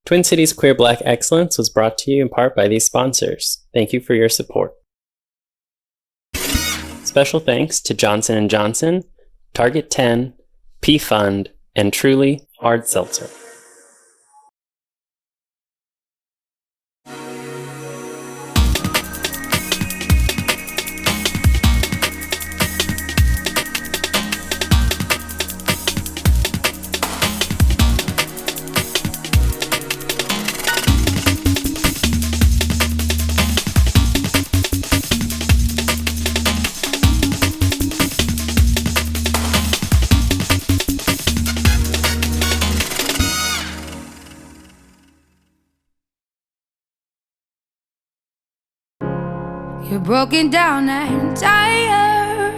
Twin Cities Queer Black Excellence was brought to you in part by these sponsors. Thank you for your support. Special thanks to Johnson & Johnson, Target 10, P-Fund, and Truly Hard Seltzer. You're broken down and tired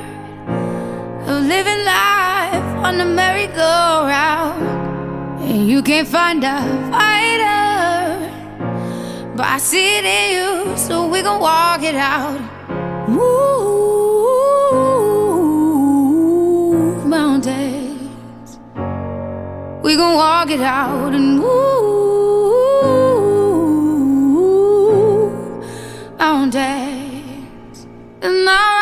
of living life on the merry-go-round, and you can't find a fighter, but I see it in you, so we gon' walk it out. Move mountains, we gon' walk it out and move mountains. And I'll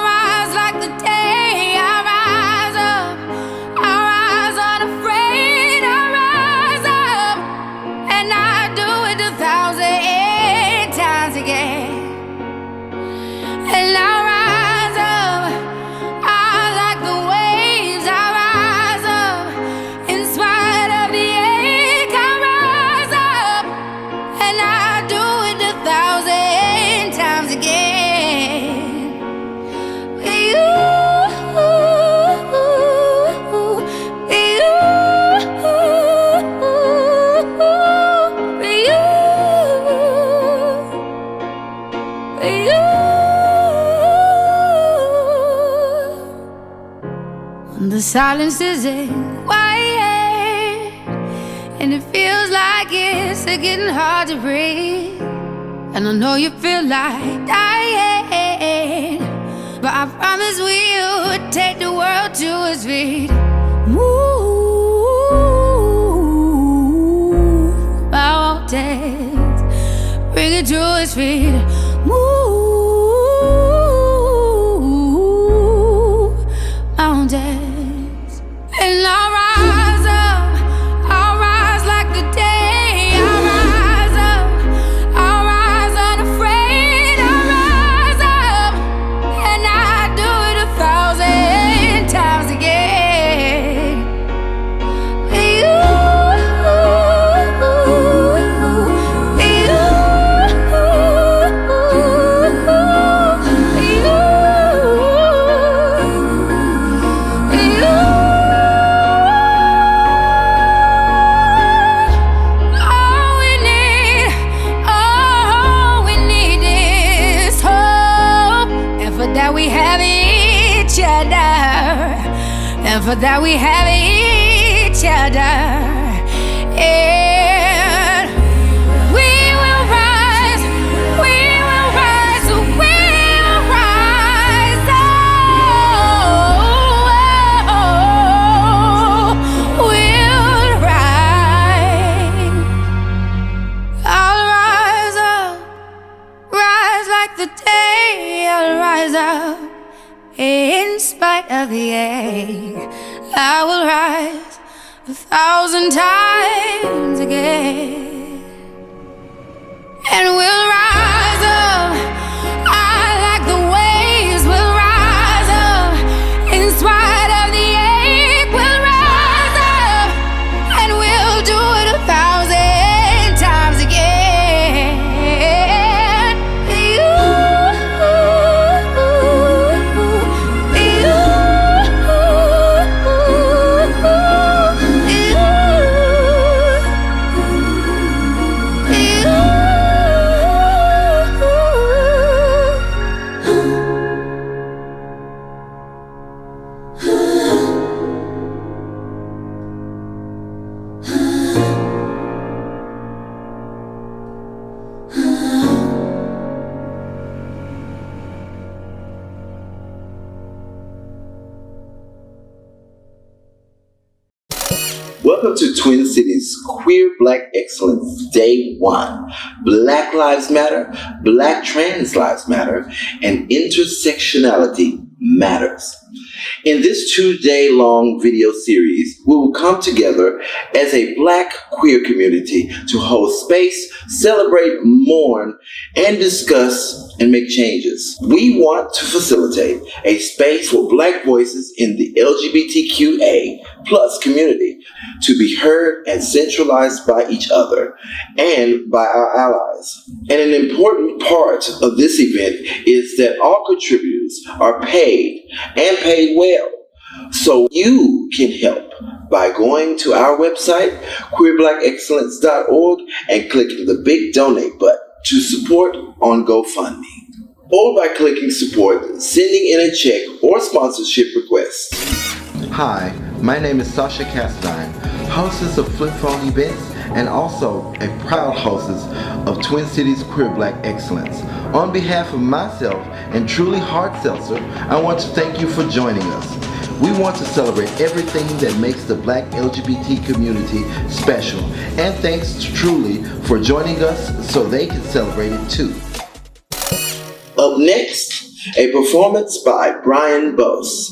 rise like the day. I'll rise up, I'll rise unafraid. I'll rise up, and I'll do it 1,000 times again. And I'll rise up, I'll like the waves. I'll rise up, in spite of the ache. I'll rise up, and I'll do it 1,000 times again. The silence isn't quiet, and it feels like it's getting hard to breathe. And I know you feel like dying, but I promise we'll take the world to its feet. Move mountains, bring it to its feet. Move mountains, and I'll rise up, I'll rise like the day. I'll rise up, I'll rise unafraid. I'll rise up, and I'll do it 1,000 times again. And for that we have each other, and we will rise, we will rise, we will rise, we'll rise. I'll rise up, rise like the day. I'll rise up, in spite of the ache. I will rise 1,000 times again, and we'll rise up. I like the waves. We'll rise up, in spite of the ache. We'll rise up, and we'll do it 1,000 times again. Welcome to Twin Cities Queer Black Excellence Day 1. Black Lives Matter, Black Trans Lives Matter, and Intersectionality Matters. In this 2-day-long video series, we will come together as a Black queer community to hold space, celebrate, mourn, and discuss and make changes. We want to facilitate a space for Black voices in the LGBTQIA plus community to be heard and centralized by each other and by our allies. And an important part of this event is that all contributors are paid and paid well. So you can help by going to our website, queerblackexcellence.org, and clicking the big donate button to support on GoFundMe. Or by clicking support, sending in a check or sponsorship request. Hi, my name is Sasha Castine, hostess of Flip Phone Events and also a proud hostess of Twin Cities Queer Black Excellence. On behalf of myself and Truly Hard Seltzer, I want to thank you for joining us. We want to celebrate everything that makes the Black LGBT community special, and thanks to Truly for joining us so they can celebrate it too. Up next, a performance by Brian Bose.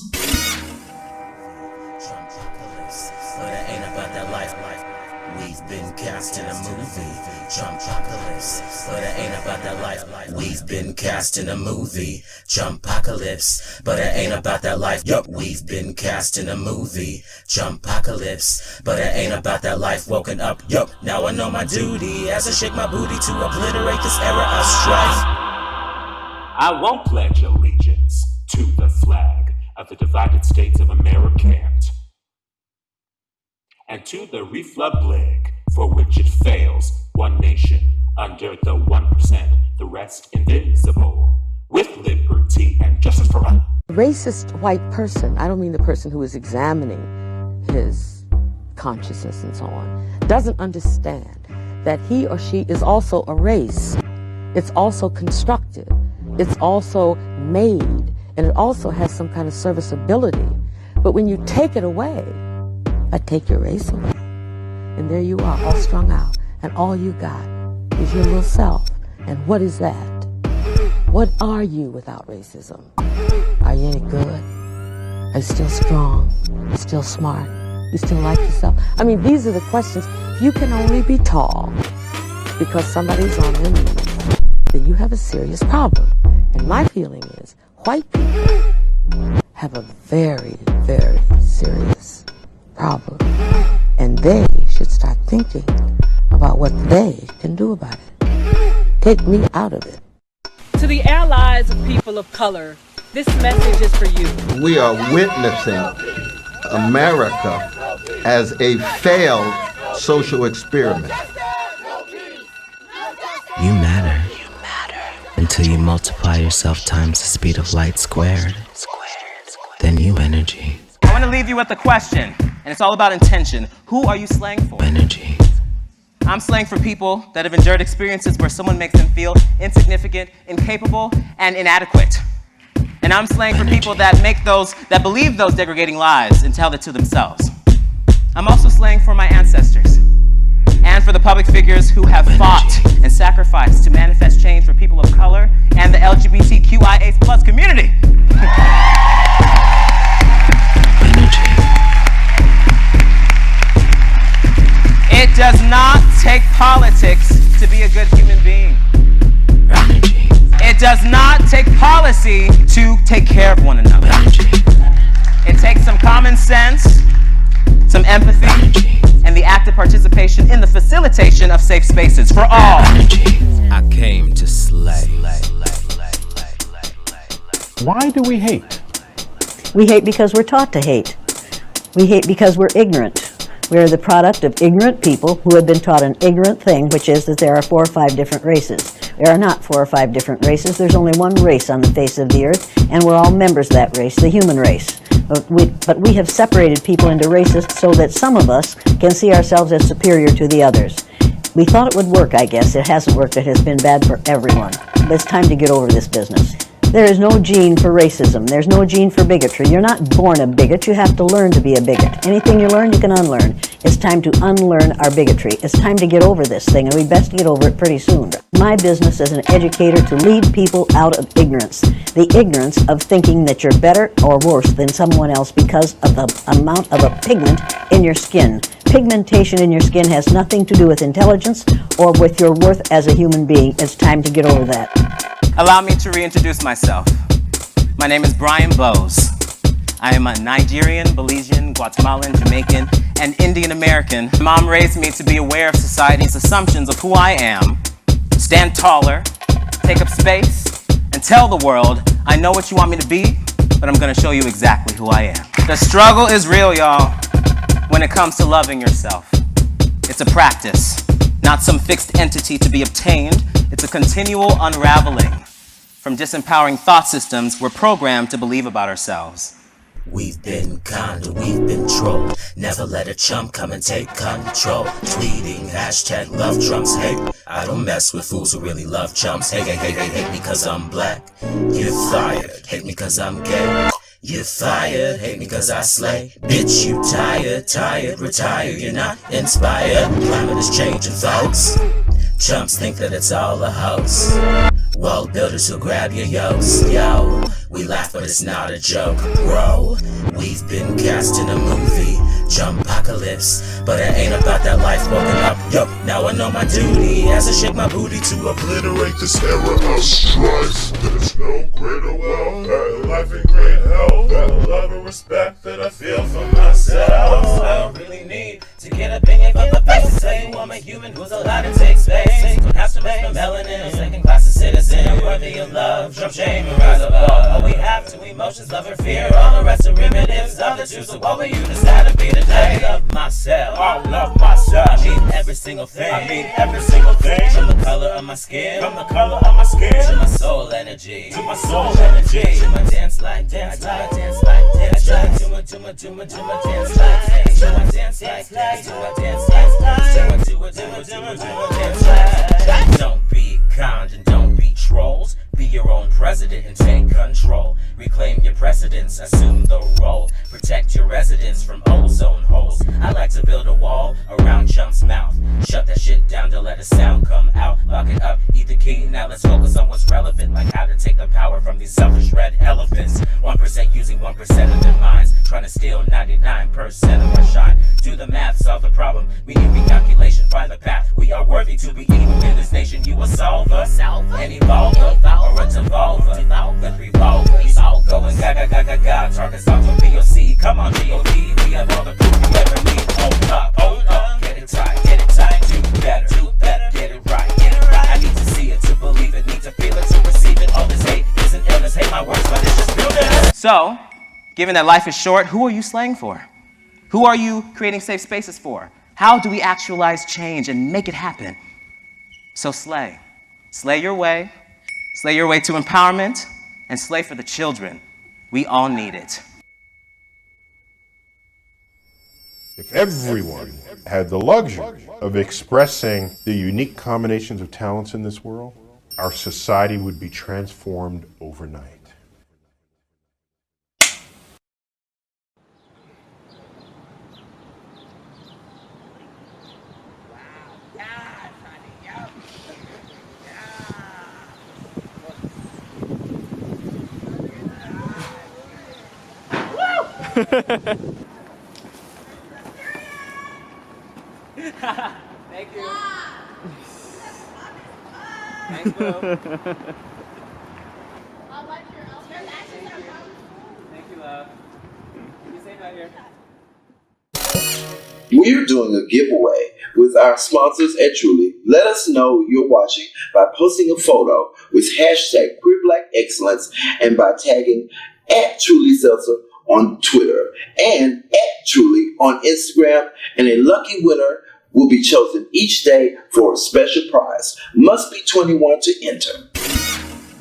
But it ain't about that life. We've been cast in a movie, Trumpocalypse. But it ain't about that life. We've been cast in a movie, Trumpocalypse. But it ain't about that life. Yup, we've been cast in a movie, Trumpocalypse. But it ain't about that life. Woken up, yup. Now I know my duty as I shake my booty to obliterate this era of strife. I won't pledge allegiance to the flag of the divided states of America, and to the republic for which it fails, one nation under the 1%, the rest invisible, with liberty and justice for all. Racist white person, I don't mean the person who is examining his consciousness and so on, doesn't understand that he or she is also a race. It's also constructed. It's also made. And it also has some kind of serviceability. But when you take it away, I take your race away. And there you are, all strung out. And all you got is your little self. And what is that? What are you without racism? Are you any good? Are you still strong? You still smart? You still like yourself? I mean, these are the questions. If you can only be tall because somebody's on their knees, then you have a serious problem. And my feeling is white people have a very, very serious problem. And they should start thinking about what they can do about it. Take me out of it. To the allies of people of color, this message is for you. We are witnessing America as a failed social experiment. You matter. Until you multiply yourself times the speed of light squared. Then you energy. I want to leave you with a question, and it's all about intention. Who are you slaying for? Energy. I'm slaying for people that have endured experiences where someone makes them feel insignificant, incapable, and inadequate. And I'm slaying for people that believe those degrading lies and tell it to themselves. I'm also slaying for my ancestors and for the public figures who have fought and sacrificed to manifest change for people of color and the LGBTQIA plus community. It does not take politics to be a good human being. It does not take policy to take care of one another. It takes some common sense, some empathy, and the active participation in the facilitation of safe spaces for all. I came to slay. Why do we hate? We hate because we're taught to hate. We hate because we're ignorant. We are the product of ignorant people who have been taught an ignorant thing, which is that there are 4 or 5 different races. There are not 4 or 5 different races. There's only one race on the face of the earth, and we're all members of that race, the human race. But we have separated people into races so that some of us can see ourselves as superior to the others. We thought it would work, I guess. It hasn't worked. It has been bad for everyone. But it's time to get over this business. There is no gene for racism. There's no gene for bigotry. You're not born a bigot. You have to learn to be a bigot. Anything you learn, you can unlearn. It's time to unlearn our bigotry. It's time to get over this thing, and we best get over it pretty soon. My business as an educator to lead people out of ignorance. The ignorance of thinking that you're better or worse than someone else because of the amount of a pigment in your skin. Pigmentation in your skin has nothing to do with intelligence or with your worth as a human being. It's time to get over that. Allow me to reintroduce myself. My name is Brian Bowes. I am a Nigerian, Belizean, Guatemalan, Jamaican, and Indian American. Mom raised me to be aware of society's assumptions of who I am, stand taller, take up space, and tell the world, I know what you want me to be, but I'm gonna show you exactly who I am. The struggle is real, y'all, when it comes to loving yourself. It's a practice, not some fixed entity to be obtained. It's a continual unraveling from disempowering thought systems we're programmed to believe about ourselves. We've been conned, we've been trolled. Never let a chump come and take control. Tweeting hashtag love trumps. Hey, I don't mess with fools who really love chumps. Hey, hate me cause I'm black. You're fired. Hate me cause I'm gay. You're fired. Hate me cause I slay. Bitch, you tired, retire. You're not inspired. Climate is changing, folks. Chumps think that it's all a hoax. Wall builders who grab your yokes. Yo, we laugh but it's not a joke, bro. We've been cast in a movie, Jumpocalypse, but it ain't about that life woken up. Yo, now I know my duty as I shake my booty to obliterate this era of strife. There's no greater wealth, better life and great health, better love and respect that I feel for myself. I don't really need to get opinion from the face to tell you I'm a human who's allowed to take space. Don't have to make no melanin, I'm second class citizen, worthy of love, drop shame and rise above. All we have to emotions, love or fear, all the rest are primitives of the truth. So what will you decide to be today? I love myself, I love myself. I mean every single thing, from the color of my skin, to my soul energy, to my dance like, to my dance like, to my dance like, to my dance like. Don't be kind and don't be trolls. Be your own president and take control. Reclaim your precedence, assume the role. Protect your residents from ozone holes. I like to build a wall around Chump's mouth. Shut that shit down to let a sound come out. Lock it up, eat the key. Now let's focus on what's relevant, like how to take the power from these selfish red elephants. 1% using 1% of their minds, trying to steal 99% of our shine. Do the math, solve the problem. We need recalculation, find the path. We are worthy to be evil in this nation. You a solver, an evolver, or a devolver. With revolvers, going gaga. Targets off for POC. Come on, G.O.D. We have all the proof you ever need. Own up, get it tight, do better, get it right. I need to see it to believe it, need to feel it to receive it. All this hate isn't illness, hate my words, but it's just building. So, given that life is short, who are you slaying for? Who are you creating safe spaces for? How do we actualize change and make it happen? So slay. Slay your way to empowerment, and slay for the children. We all need it. If everyone had the luxury of expressing the unique combinations of talents in this world, our society would be transformed overnight. Thank you. Thanks, Will. Thank you, love. Be safe out here. We're doing a giveaway with our sponsors at Truly. Let us know you're watching by posting a photo with hashtag QueerBlackExcellence and by tagging @TrulySeltzer on Twitter and @Truly on Instagram, and a lucky winner will be chosen each day for a special prize. Must be 21 to enter.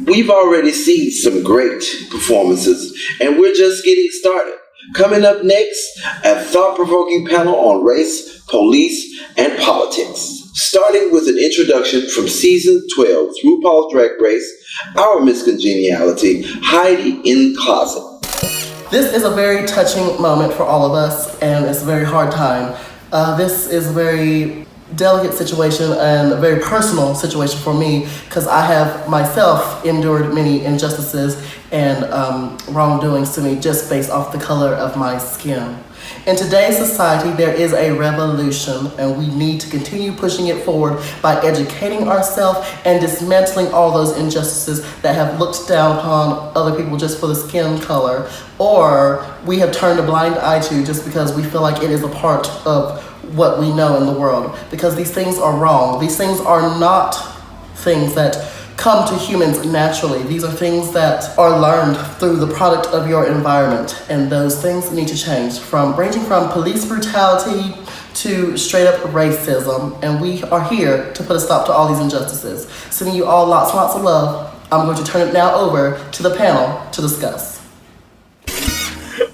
We've already seen some great performances, and we're just getting started. Coming up next, a thought-provoking panel on race, police, and politics. Starting with an introduction from Season 12's RuPaul's Drag Race, Our Miss Congeniality, Heidi in Closet. This is a very touching moment for all of us, and it's a very hard time. This is a very delicate situation and a very personal situation for me, because I have myself endured many injustices and wrongdoings to me just based off the color of my skin. In today's society, there is a revolution, and we need to continue pushing it forward by educating ourselves and dismantling all those injustices that have looked down upon other people just for the skin color, or we have turned a blind eye to just because we feel like it is a part of what we know in the world. Because these things are wrong. These things are not things that come to humans naturally. These are things that are learned through the product of your environment, and those things need to change, ranging from police brutality to straight up racism, and we are here to put a stop to all these injustices. Sending you all lots and lots of love. I'm going to turn it now over to the panel to discuss.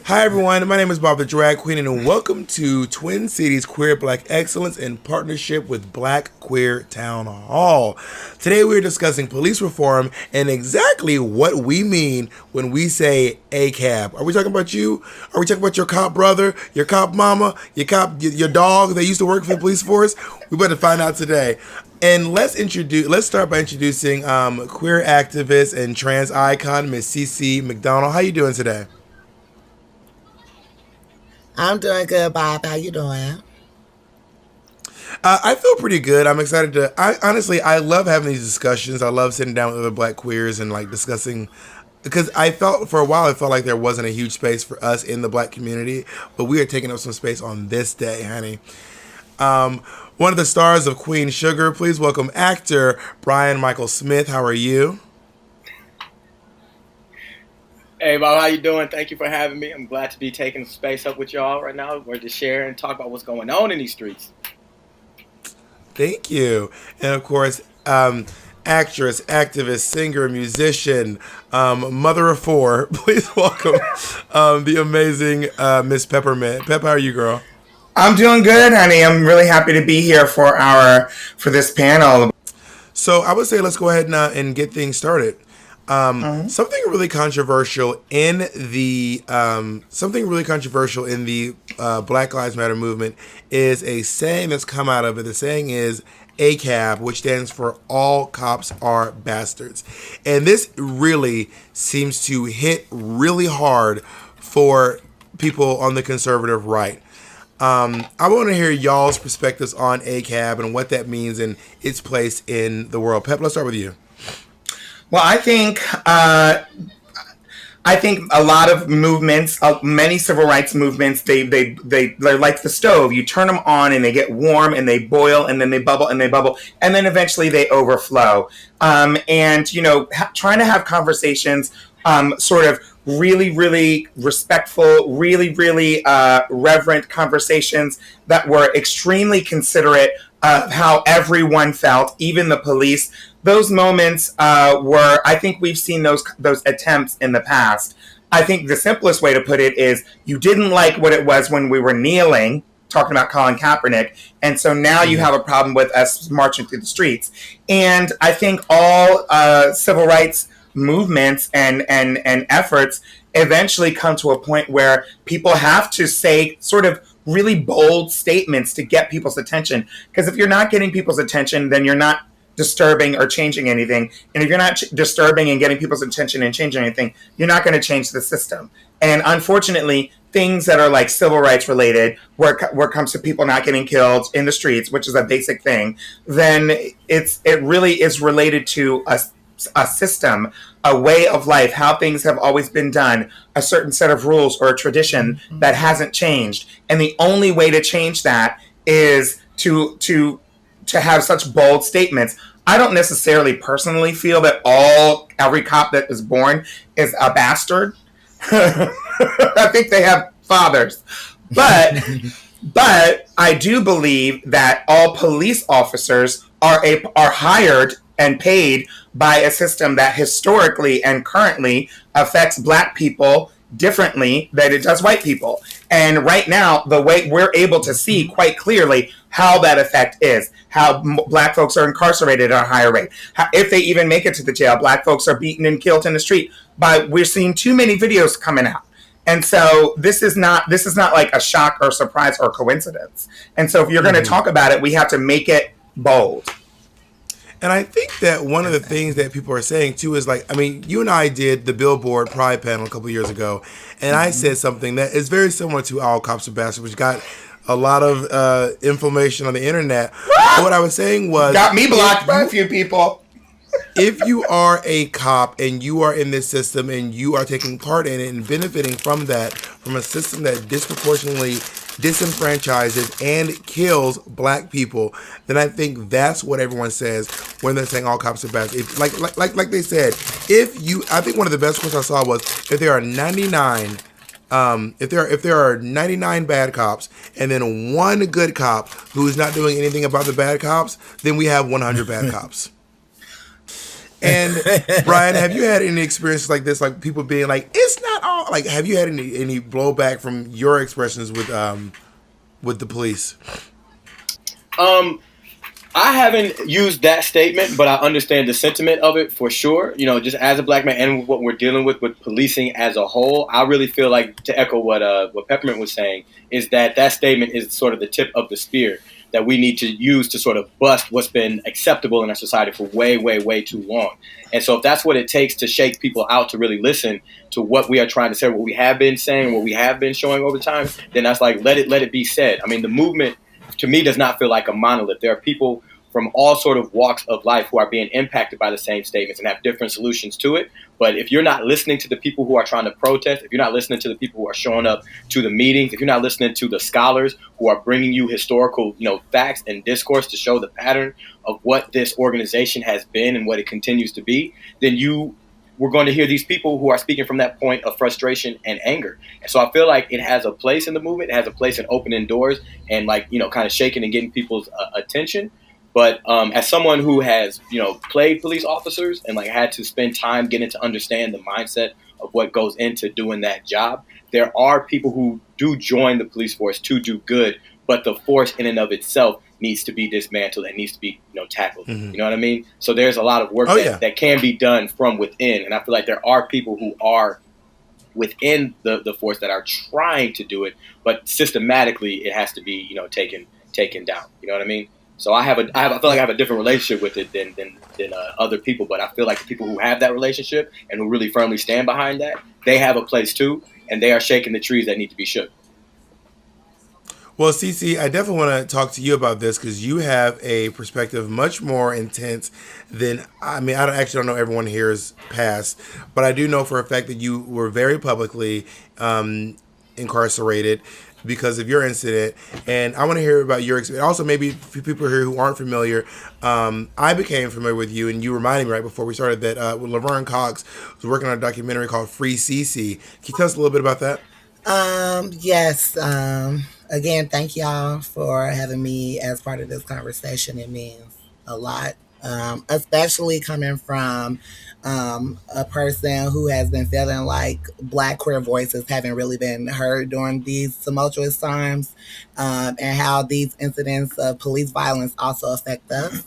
Hi everyone, my name is Bob the Drag Queen, and welcome to Twin Cities Queer Black Excellence in partnership with Black Queer Town Hall. Today we're discussing police reform and exactly what we mean when we say ACAB. Are we talking about you? Are we talking about your cop brother, your cop mama, your dog that used to work for the police force? We better find out today. And let's start by introducing queer activist and trans icon, Miss CC McDonald. How you doing today? I'm doing good, Bob. How you doing? I feel pretty good. I'm excited I love having these discussions. I love sitting down with other Black queers and like discussing, because for a while I felt like there wasn't a huge space for us in the Black community, but we are taking up some space on this day, honey. One of the stars of Queen Sugar, please welcome actor Brian Michael Smith. How are you? Hey, Bob, how you doing? Thank you for having me. I'm glad to be taking space up with y'all right now. We're to share and talk about what's going on in these streets. Thank you. And of course, actress, activist, singer, musician, mother of four. Please welcome the amazing Miss Peppermint. Pep, how are you, girl? I'm doing good, honey. I'm really happy to be here for this panel. So I would say let's go ahead and get things started. Something really controversial in the Black Lives Matter movement is a saying that's come out of it. The saying is ACAB, which stands for All Cops Are Bastards. And this really seems to hit really hard for people on the conservative right. I want to hear y'all's perspectives on ACAB and what that means and its place in the world. Pep, let's start with you. Well, I think a lot of movements, many civil rights movements, they're like the stove. You turn them on and they get warm and they boil and then they bubble and then eventually they overflow. And trying to have conversations, sort of really, really respectful, really, really reverent conversations that were extremely considerate of how everyone felt, even the police. Those moments I think we've seen those attempts in the past. I think the simplest way to put it is you didn't like what it was when we were kneeling, talking about Colin Kaepernick, and so now you have a problem with us marching through the streets. And I think all civil rights movements and efforts eventually come to a point where people have to say sort of really bold statements to get people's attention. Because if you're not getting people's attention, then you're not disturbing or changing anything. And if you're not disturbing and getting people's attention and changing anything, you're not going to change the system. And unfortunately, things that are like civil rights related, where it comes to people not getting killed in the streets, which is a basic thing, then it really is related to a system, a way of life, how things have always been done, a certain set of rules or a tradition that hasn't changed. And the only way to change that is to have such bold statements. I don't necessarily personally feel that every cop that is born is a bastard. I think they have fathers. But I do believe that all police officers are hired and paid by a system that historically and currently affects Black people differently than it does white people. And right now, the way we're able to see quite clearly how that effect is, how black folks are incarcerated at a higher rate. How, if they even make it to the jail, black folks are beaten and killed in the street. But we're seeing too many videos coming out. And so this is not like a shock or surprise or coincidence. And so if you're going to talk about it, we have to make it bold. And I think that one of the things that people are saying too is like, I mean, you and I did the Billboard Pride panel a couple years ago, and I said something that is very similar to All Cops Are Bastards, which got a lot of information on the internet. What I was saying was, got me blocked by a few people. If you are a cop and you are in this system and you are taking part in it and benefiting from that, from a system that disproportionately disenfranchises and kills black people, then I think that's what everyone says when they're saying all cops are bad. If, like they said, I think one of the best quotes I saw was, if there are 99 if there are 99 bad cops and then one good cop who is not doing anything about the bad cops, then we have 100 bad cops. And Brian, have you had any experiences like this, like people being like, it's not all, like, have you had any blowback from your expressions with the police? I haven't used that statement, but I understand the sentiment of it for sure. You know, just as a black man and what we're dealing with policing as a whole, I really feel like, to echo what Peppermint was saying, is that statement is sort of the tip of the spear that we need to use to sort of bust what's been acceptable in our society for way, way, way too long. And so if that's what it takes to shake people out to really listen to what we are trying to say, what we have been saying, what we have been showing over time, then that's like, let it be said. I mean, the movement, to me, does not feel like a monolith. There are people from all sort of walks of life who are being impacted by the same statements and have different solutions to it. But if you're not listening to the people who are trying to protest, if you're not listening to the people who are showing up to the meetings, if you're not listening to the scholars who are bringing you historical, facts and discourse to show the pattern of what this organization has been and what it continues to be, then we're going to hear these people who are speaking from that point of frustration and anger. And so I feel like it has a place in the movement. It has a place in opening doors and kind of shaking and getting people's attention. But as someone who has, played police officers and had to spend time getting to understand the mindset of what goes into doing that job, there are people who do join the police force to do good, but the force in and of itself needs to be dismantled and needs to be, tackled. Mm-hmm. You know what I mean? So there's a lot of work that can be done from within. And I feel like there are people who are within the force that are trying to do it, but systematically it has to be, taken down. You know what I mean? So I feel like I have a different relationship with it than other people, but I feel like the people who have that relationship and who really firmly stand behind that, they have a place too, and they are shaking the trees that need to be shook. Well, Cece, I definitely want to talk to you about this because you have a perspective much more intense than, I don't know everyone here's past, but I do know for a fact that you were very publicly incarcerated because of your incident, and I want to hear about your experience. Also, maybe for people here who aren't familiar, I became familiar with you, and you reminded me right before we started that Laverne Cox was working on a documentary called Free CC. Can you tell us a little bit about that? Yes. Again, thank y'all for having me as part of this conversation. It means a lot, especially coming from a person who has been feeling like Black queer voices haven't really been heard during these tumultuous times, and how these incidents of police violence also affect us.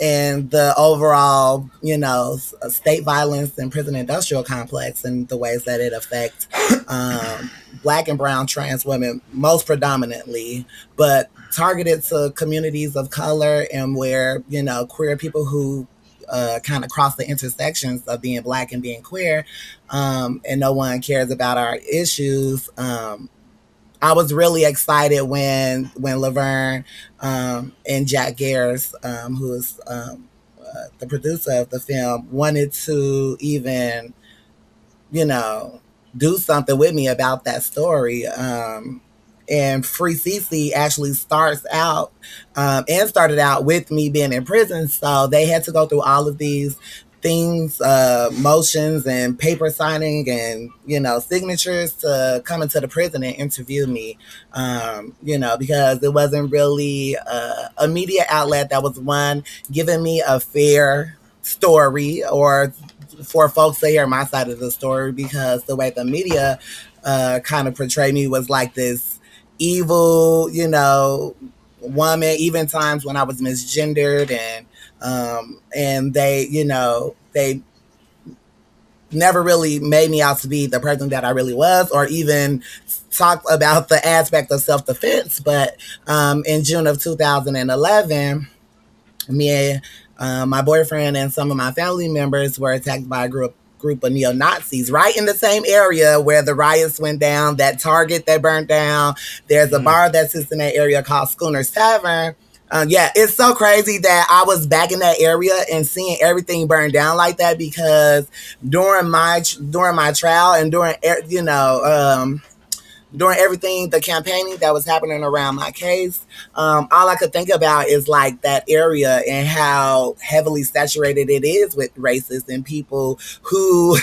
And the overall, state violence and prison industrial complex and the ways that it affects Black and brown trans women, most predominantly, but targeted to communities of color and where, queer people who kind of cross the intersections of being Black and being queer, and no one cares about our issues. I was really excited when Laverne and Jack Gares, who is the producer of the film, wanted to even, do something with me about that story. And Free CC actually started out with me being in prison. So they had to go through all of these things, motions and paper signing and, signatures to come into the prison and interview me, because it wasn't really a media outlet that was giving me a fair story or for folks to hear my side of the story, because the way the media kind of portrayed me was like this evil, woman. Even times when I was misgendered, and they never really made me out to be the person that I really was, or even talk about the aspect of self-defense. But in June of 2011, me and my boyfriend and some of my family members were attacked by a group of neo-Nazis right in the same area where the riots went down, that Target that burned down. There's a bar that sits in that area called Schooner's Tavern. It's so crazy that I was back in that area and seeing everything burn down like that, because during my trial and during everything, the campaigning that was happening around my case, all I could think about is like that area and how heavily saturated it is with racists and people who,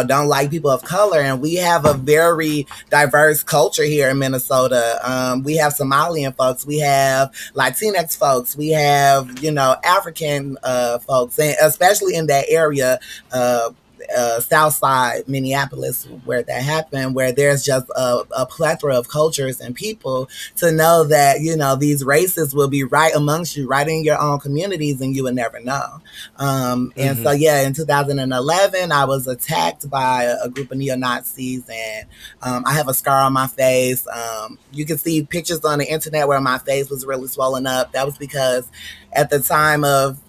don't like people of color. And we have a very diverse culture here in Minnesota. We have Somalian folks, we have Latinx folks, we have, African folks, and especially in that area, South Side, Minneapolis, where that happened, where there's just a plethora of cultures and people, to know that, these races will be right amongst you, right in your own communities, and you would never know. And so, in 2011, I was attacked by a group of neo-Nazis, and I have a scar on my face. You can see pictures on the internet where my face was really swollen up. That was because at the time of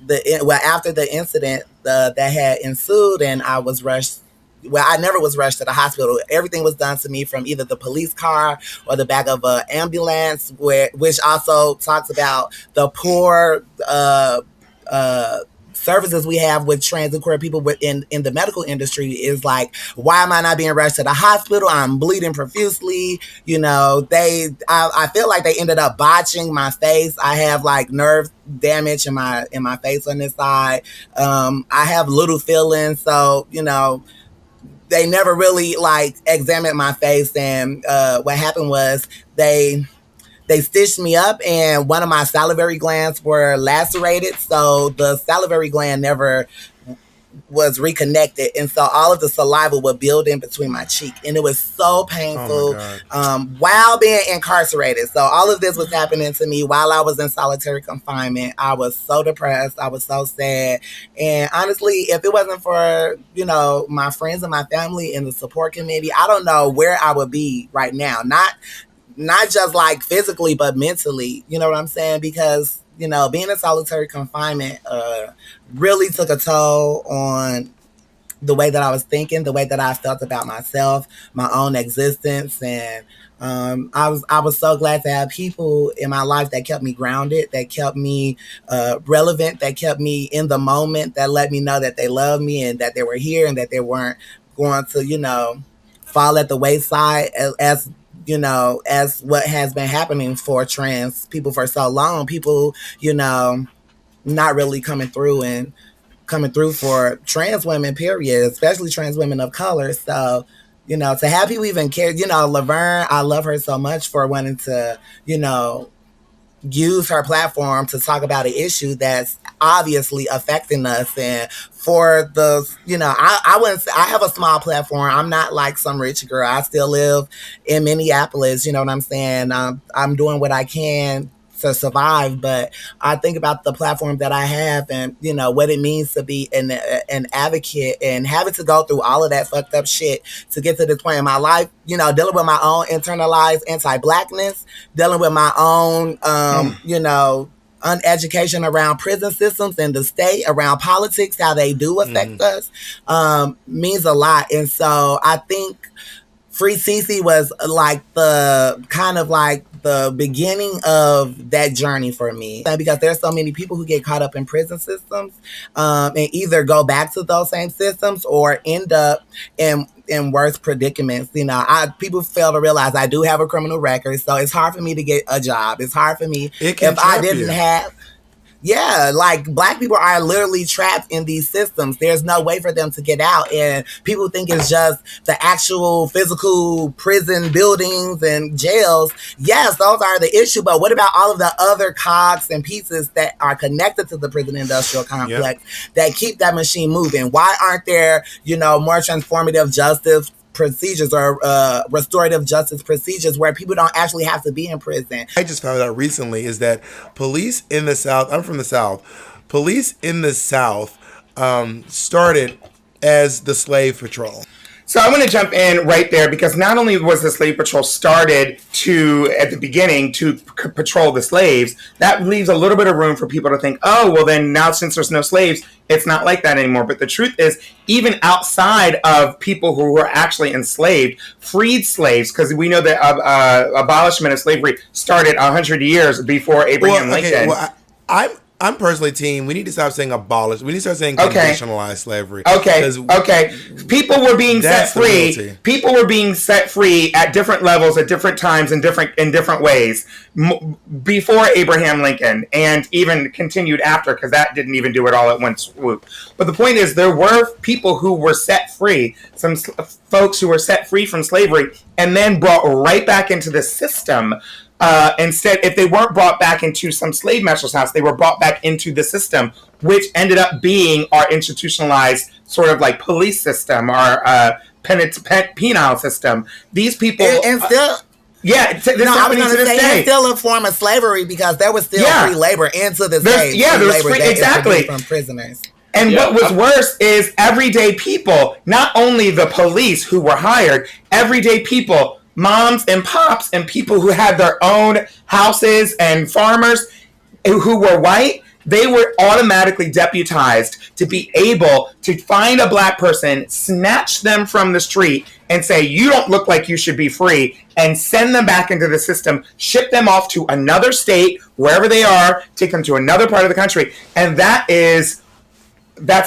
after the incident that had ensued, and I was rushed. Well, I never was rushed to the hospital. Everything was done to me from either the police car or the back of an ambulance, which also talks about the poor services we have with trans and queer people in the medical industry. Is like, why am I not being rushed to the hospital? I'm bleeding profusely. I feel like they ended up botching my face. I have like nerve damage in my face on this side. I have little feelings, so they never really like examined my face. And what happened was they stitched me up, and one of my salivary glands were lacerated. So the salivary gland never was reconnected. And so all of the saliva would build in between my cheek. And it was so painful while being incarcerated. So all of this was happening to me while I was in solitary confinement. I was so depressed. I was so sad. And honestly, if it wasn't for, my friends and my family and the support committee, I don't know where I would be right now. Not just like physically, but mentally, you know what I'm saying? Because, being in solitary confinement really took a toll on the way that I was thinking, the way that I felt about myself, my own existence. And I was so glad to have people in my life that kept me grounded, that kept me relevant, that kept me in the moment, that let me know that they loved me and that they were here and that they weren't going to, fall at the wayside as what has been happening for trans people for so long. People, not really coming through for trans women, period, especially trans women of color. So, to have people even care, Laverne, I love her so much for wanting to, use her platform to talk about an issue that's obviously affecting us. And for the, I wouldn't say, I have a small platform. I'm not like some rich girl. I still live in Minneapolis. You know what I'm saying? I'm doing what I can to survive, but I think about the platform that I have and, what it means to be an advocate and having to go through all of that fucked up shit to get to this point in my life, dealing with my own internalized anti-Blackness, dealing with my own, uneducation around prison systems and the state, around politics, how they do affect us, means a lot. And so I think Free Cece was like the beginning of that journey for me, because there's so many people who get caught up in prison systems and either go back to those same systems or end up in worse predicaments. People fail to realize I do have a criminal record, so it's hard for me to get a job. It's hard for me if I didn't have. Yeah, like black people are literally trapped in these systems. There's no way for them to get out. And people think it's just the actual physical prison buildings and jails. Yes, those are the issue. But what about all of the other cogs and pieces that are connected to the prison industrial complex that keep that machine moving? Why aren't there, more transformative justice procedures or restorative justice procedures where people don't actually have to be in prison? I just found out recently is that police in the South, I'm from the South, police in the South started as the slave patrol. So I want to jump in right there because not only was the slave patrol started at the beginning to patrol the slaves, that leaves a little bit of room for people to think, oh, well then now since there's no slaves, it's not like that anymore. But the truth is, even outside of people who were actually enslaved, freed slaves, because we know that abolishment of slavery started 100 years before Abraham Lincoln. Well, I'm personally team. We need to stop saying abolish. We need to start saying conditionalized slavery. Okay. People were being set free. People were being set free at different levels, at different times, in different ways before Abraham Lincoln, and even continued after, because that didn't even do it all at one swoop. But the point is, there were people who were set free. Some folks who were set free from slavery and then brought right back into the system. Instead, if they weren't brought back into some slave master's house, they were brought back into the system, which ended up being our institutionalized sort of like police system, our penal system. These people... And still... I was going to say it's still a form of slavery because there was still free labor into this day. Yeah, there was free, exactly. From prisoners. And what was worse is everyday people, not only the police who were hired, everyday people... moms and pops and people who had their own houses and farmers who were white, they were automatically deputized to be able to find a black person, snatch them from the street, and say, you don't look like you should be free, and send them back into the system, ship them off to another state, wherever they are, take them to another part of the country. And that's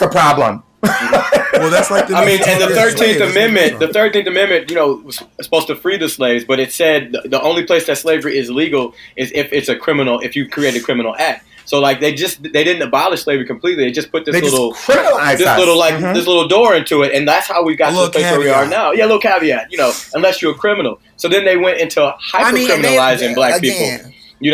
a problem. Well, that's like and the 13th Amendment. The 13th Amendment, was supposed to free the slaves, but it said the only place that slavery is legal is if it's a criminal, if you create a criminal act. So like they didn't abolish slavery completely. They just put this little door into it, and that's how we got to the place where we are now. Yeah, a little caveat, unless you're a criminal. So then they went into hyper-criminalizing black people,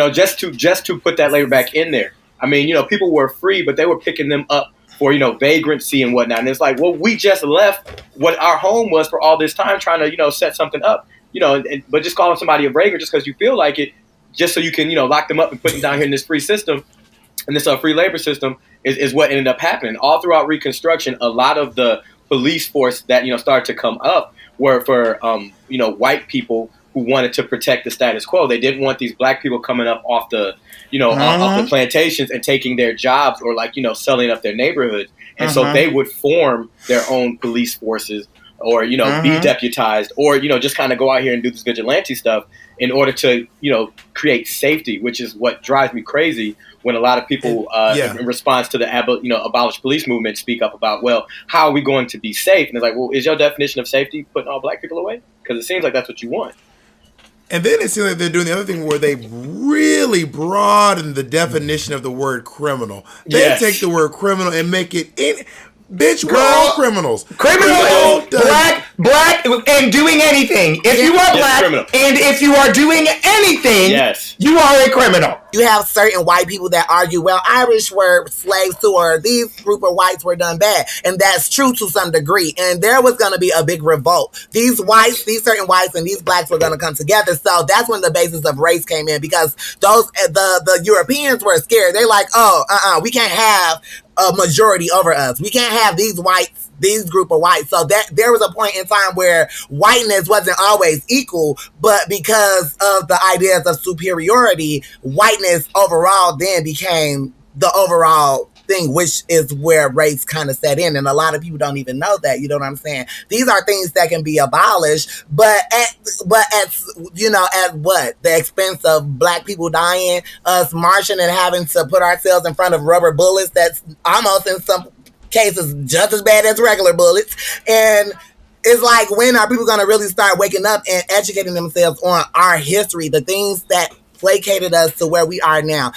just to put that labor back in there. I mean, people were free, but they were picking them up for, vagrancy and whatnot. And it's like, well, we just left what our home was for all this time trying to, set something up, but just calling somebody a vagrant just because you feel like it, just so you can, lock them up and put them down here in this free system and this free labor system is what ended up happening. All throughout Reconstruction, a lot of the police force that, started to come up were for, white people who wanted to protect the status quo. They didn't want these black people coming up off the, off the plantations and taking their jobs or selling up their neighborhoods. And so they would form their own police forces or, be deputized or, just kind of go out here and do this vigilante stuff in order to, create safety, which is what drives me crazy when a lot of people in response to the abolish police movement speak up about, well, how are we going to be safe? And it's like, well, is your definition of safety putting all black people away? Because it seems like that's what you want. And then it seems like they're doing the other thing where they really broaden the definition of the word criminal. They take the word criminal and make it bitch, we're all criminals. Criminal, black, and doing anything. If you are black, and if you are doing anything, you are a criminal. You have certain white people that argue, well, Irish were slaves too, or these group of whites were done bad. And that's true to some degree. And there was going to be a big revolt. These certain whites and these blacks were going to come together. So that's when the basis of race came in, because the Europeans were scared. They're like, we can't have a majority over us. We can't have these whites, these group of whites. So that there was a point in time where whiteness wasn't always equal, but because of the ideas of superiority, whiteness overall then became the overall thing, which is where race kind of set in. And a lot of people don't even know that. You know what I'm saying? These are things that can be abolished, but at what? The expense of black people dying, us marching and having to put ourselves in front of rubber bullets that's almost in some cases just as bad as regular bullets. And it's like, when are people going to really start waking up and educating themselves on our history, the things that placated us to where we are now?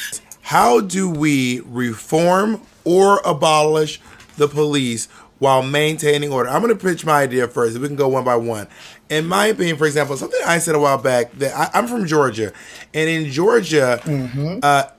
How do we reform or abolish the police while maintaining order? I'm going to pitch my idea first. We can go one by one. In my opinion, for example, something I said a while back, that I'm from Georgia, and in Georgia,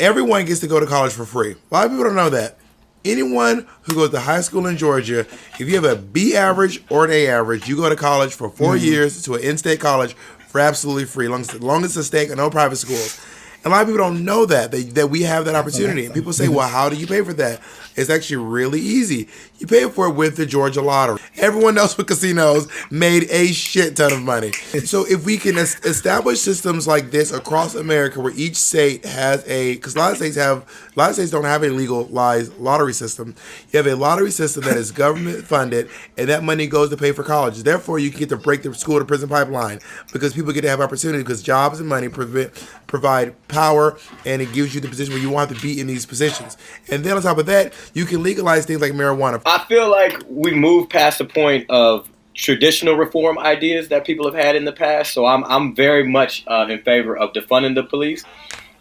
everyone gets to go to college for free. A lot of people don't know that. Anyone who goes to high school in Georgia, if you have a B average or an A average, you go to college for 4 years to an in-state college for absolutely free, as long as it's a state and no private schools. And a lot of people don't know that we have that opportunity. And people say, well, how do you pay for that? It's actually really easy. You pay for it with the Georgia lottery. Everyone else with casinos made a shit ton of money. So if we can establish systems like this across America, where each state has because a lot of states don't have a legalized lottery system. You have a lottery system that is government funded, and that money goes to pay for colleges. Therefore, you can get to break the school to prison pipeline, because people get to have opportunity, because jobs and money provide power, and it gives you the position where you want to be in these positions. And then on top of that, you can legalize things like marijuana. I feel like we moved past the point of traditional reform ideas that people have had in the past. So I'm very much in favor of defunding the police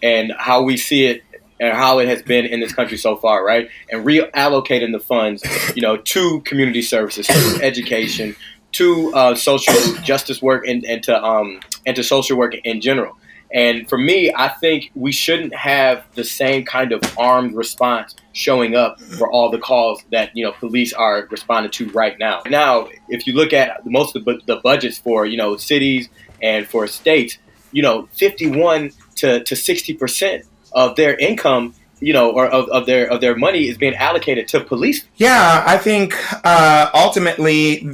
and how we see it and how it has been in this country so far, right? And reallocating the funds, to community services, to education, to social justice work, and to social work in general. And for me, I think we shouldn't have the same kind of armed response showing up for all the calls that police are responding to right now. Now, if you look at most of the budgets for cities and for states, 51 to 60% of their income, or of their money is being allocated to police. Yeah, I think ultimately,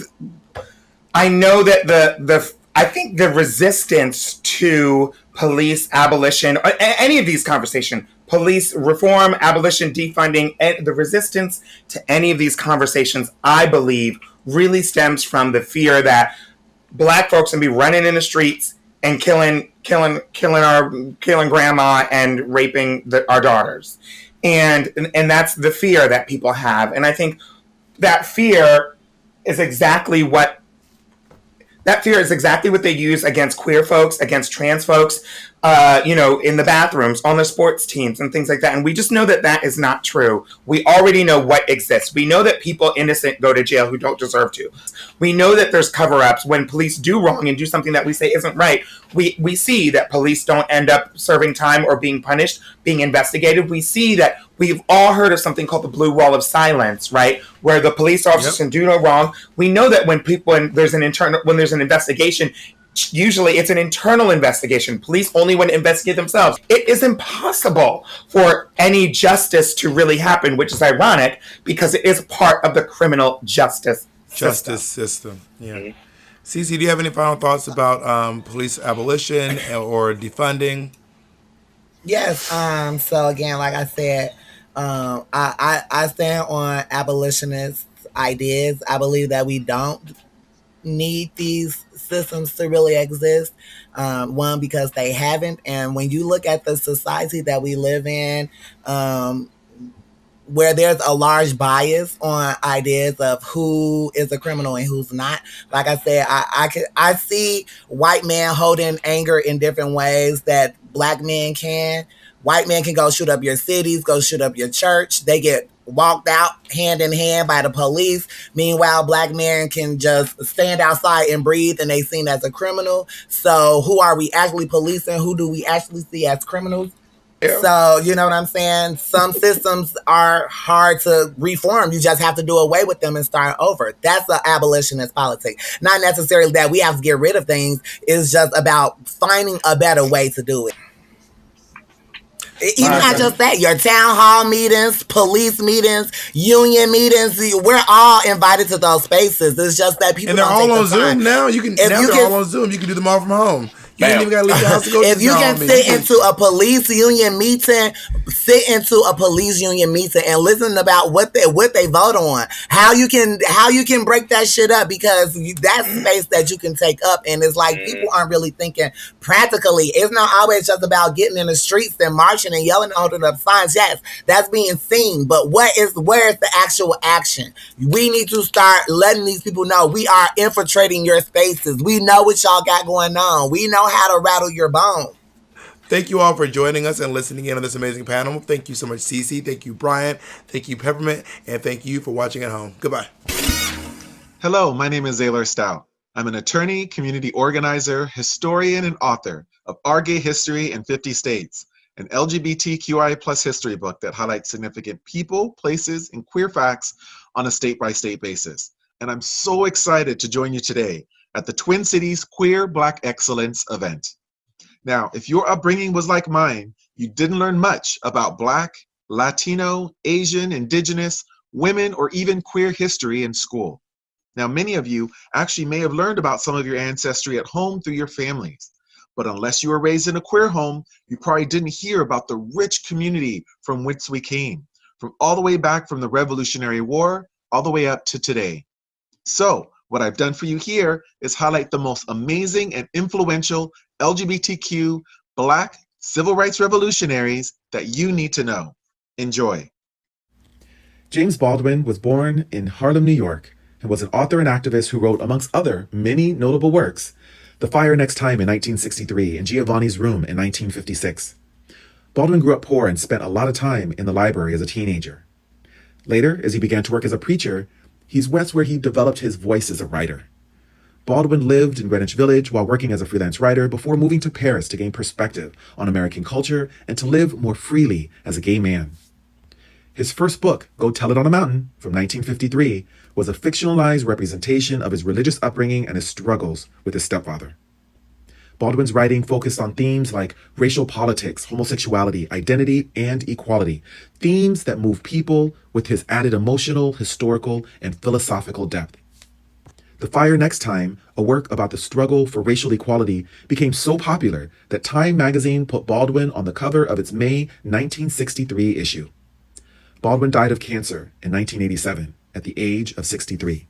I know that I think the resistance to police abolition, or any of these conversations, police reform, abolition, defunding, and the resistance to any of these conversations, I believe, really stems from the fear that Black folks can be running in the streets and killing grandma and raping our daughters, and that's the fear that people have, and I think that fear is exactly what. That fear is exactly what they use against queer folks, against trans folks, in the bathrooms, on the sports teams, and things like that. And we just know that that is not true. We already know what exists. We know that people innocent go to jail who don't deserve to. We know that there's cover-ups when police do wrong and do something that we say isn't right. We see that police don't end up serving time or being punished, being investigated. We see that we've all heard of something called the blue wall of silence, right? Where the police officers can do no wrong. We know that when there's an investigation, usually it's an internal investigation. Police only want to investigate themselves. It is impossible for any justice to really happen, which is ironic because it is part of the criminal justice system. Yeah. Cece, do you have any final thoughts about police abolition or defunding? Yes. So again, like I said, I stand on abolitionist ideas. I believe that we don't need these systems to really exist. One, because they haven't. And when you look at the society that we live in, where there's a large bias on ideas of who is a criminal and who's not. Like I said, I see white men holding anger in different ways that Black men can. White men can go shoot up your cities, go shoot up your church. They get walked out hand in hand by the police. Meanwhile, Black men can just stand outside and breathe and they seen as a criminal. So who are we actually policing? Who do we actually see as criminals? Yeah. So, you know what I'm saying? Some systems are hard to reform. You just have to do away with them and start over. That's an abolitionist politics. Not necessarily that we have to get rid of things. It's just about finding a better way to do it. Even not just that, your town hall meetings, police meetings, union meetings, we're all invited to those spaces. It's just that people don't take the time. And they're all on Zoom now. They're all on Zoom. You can do them all from home. You ain't even got to leave the house to go to If you can sit into a police union meeting, and listen about what they vote on, how you can break that shit up, because that's space that you can take up. And it's like people aren't really thinking practically. It's not always just about getting in the streets and marching and yelling and holding up signs. Yes, that's being seen, but where is the actual action? We need to start letting these people know we are infiltrating your spaces. We know what y'all got going on. We know how to rattle your bone. Thank you all for joining us and listening in on this amazing panel. Thank you so much, Cece. Thank you, Brian. Thank you, Peppermint. And thank you for watching at home. Goodbye. Hello, my name is Zaylor Stout. I'm an attorney, community organizer, historian, and author of Our Gay History in 50 States, an LGBTQIA plus history book that highlights significant people, places, and queer facts on a state-by-state basis. And I'm so excited to join you today at the Twin Cities Queer Black Excellence event. Now, if your upbringing was like mine, you didn't learn much about Black, Latino, Asian, Indigenous, women, or even queer history in school. Now, many of you actually may have learned about some of your ancestry at home through your families. But unless you were raised in a queer home, you probably didn't hear about the rich community from which we came, from all the way back from the Revolutionary War, all the way up to today. So, what I've done for you here is highlight the most amazing and influential LGBTQ Black civil rights revolutionaries that you need to know. Enjoy. James Baldwin was born in Harlem, New York, and was an author and activist who wrote, amongst other many notable works, The Fire Next Time in 1963 and Giovanni's Room in 1956. Baldwin grew up poor and spent a lot of time in the library as a teenager. Later, as he began to work as a preacher, that's where he developed his voice as a writer. Baldwin lived in Greenwich Village while working as a freelance writer before moving to Paris to gain perspective on American culture and to live more freely as a gay man. His first book, Go Tell It on a Mountain, from 1953, was a fictionalized representation of his religious upbringing and his struggles with his stepfather. Baldwin's writing focused on themes like racial politics, homosexuality, identity, and equality, themes that move people with his added emotional, historical, and philosophical depth. The Fire Next Time, a work about the struggle for racial equality, became so popular that Time magazine put Baldwin on the cover of its May 1963 issue. Baldwin died of cancer in 1987 at the age of 63.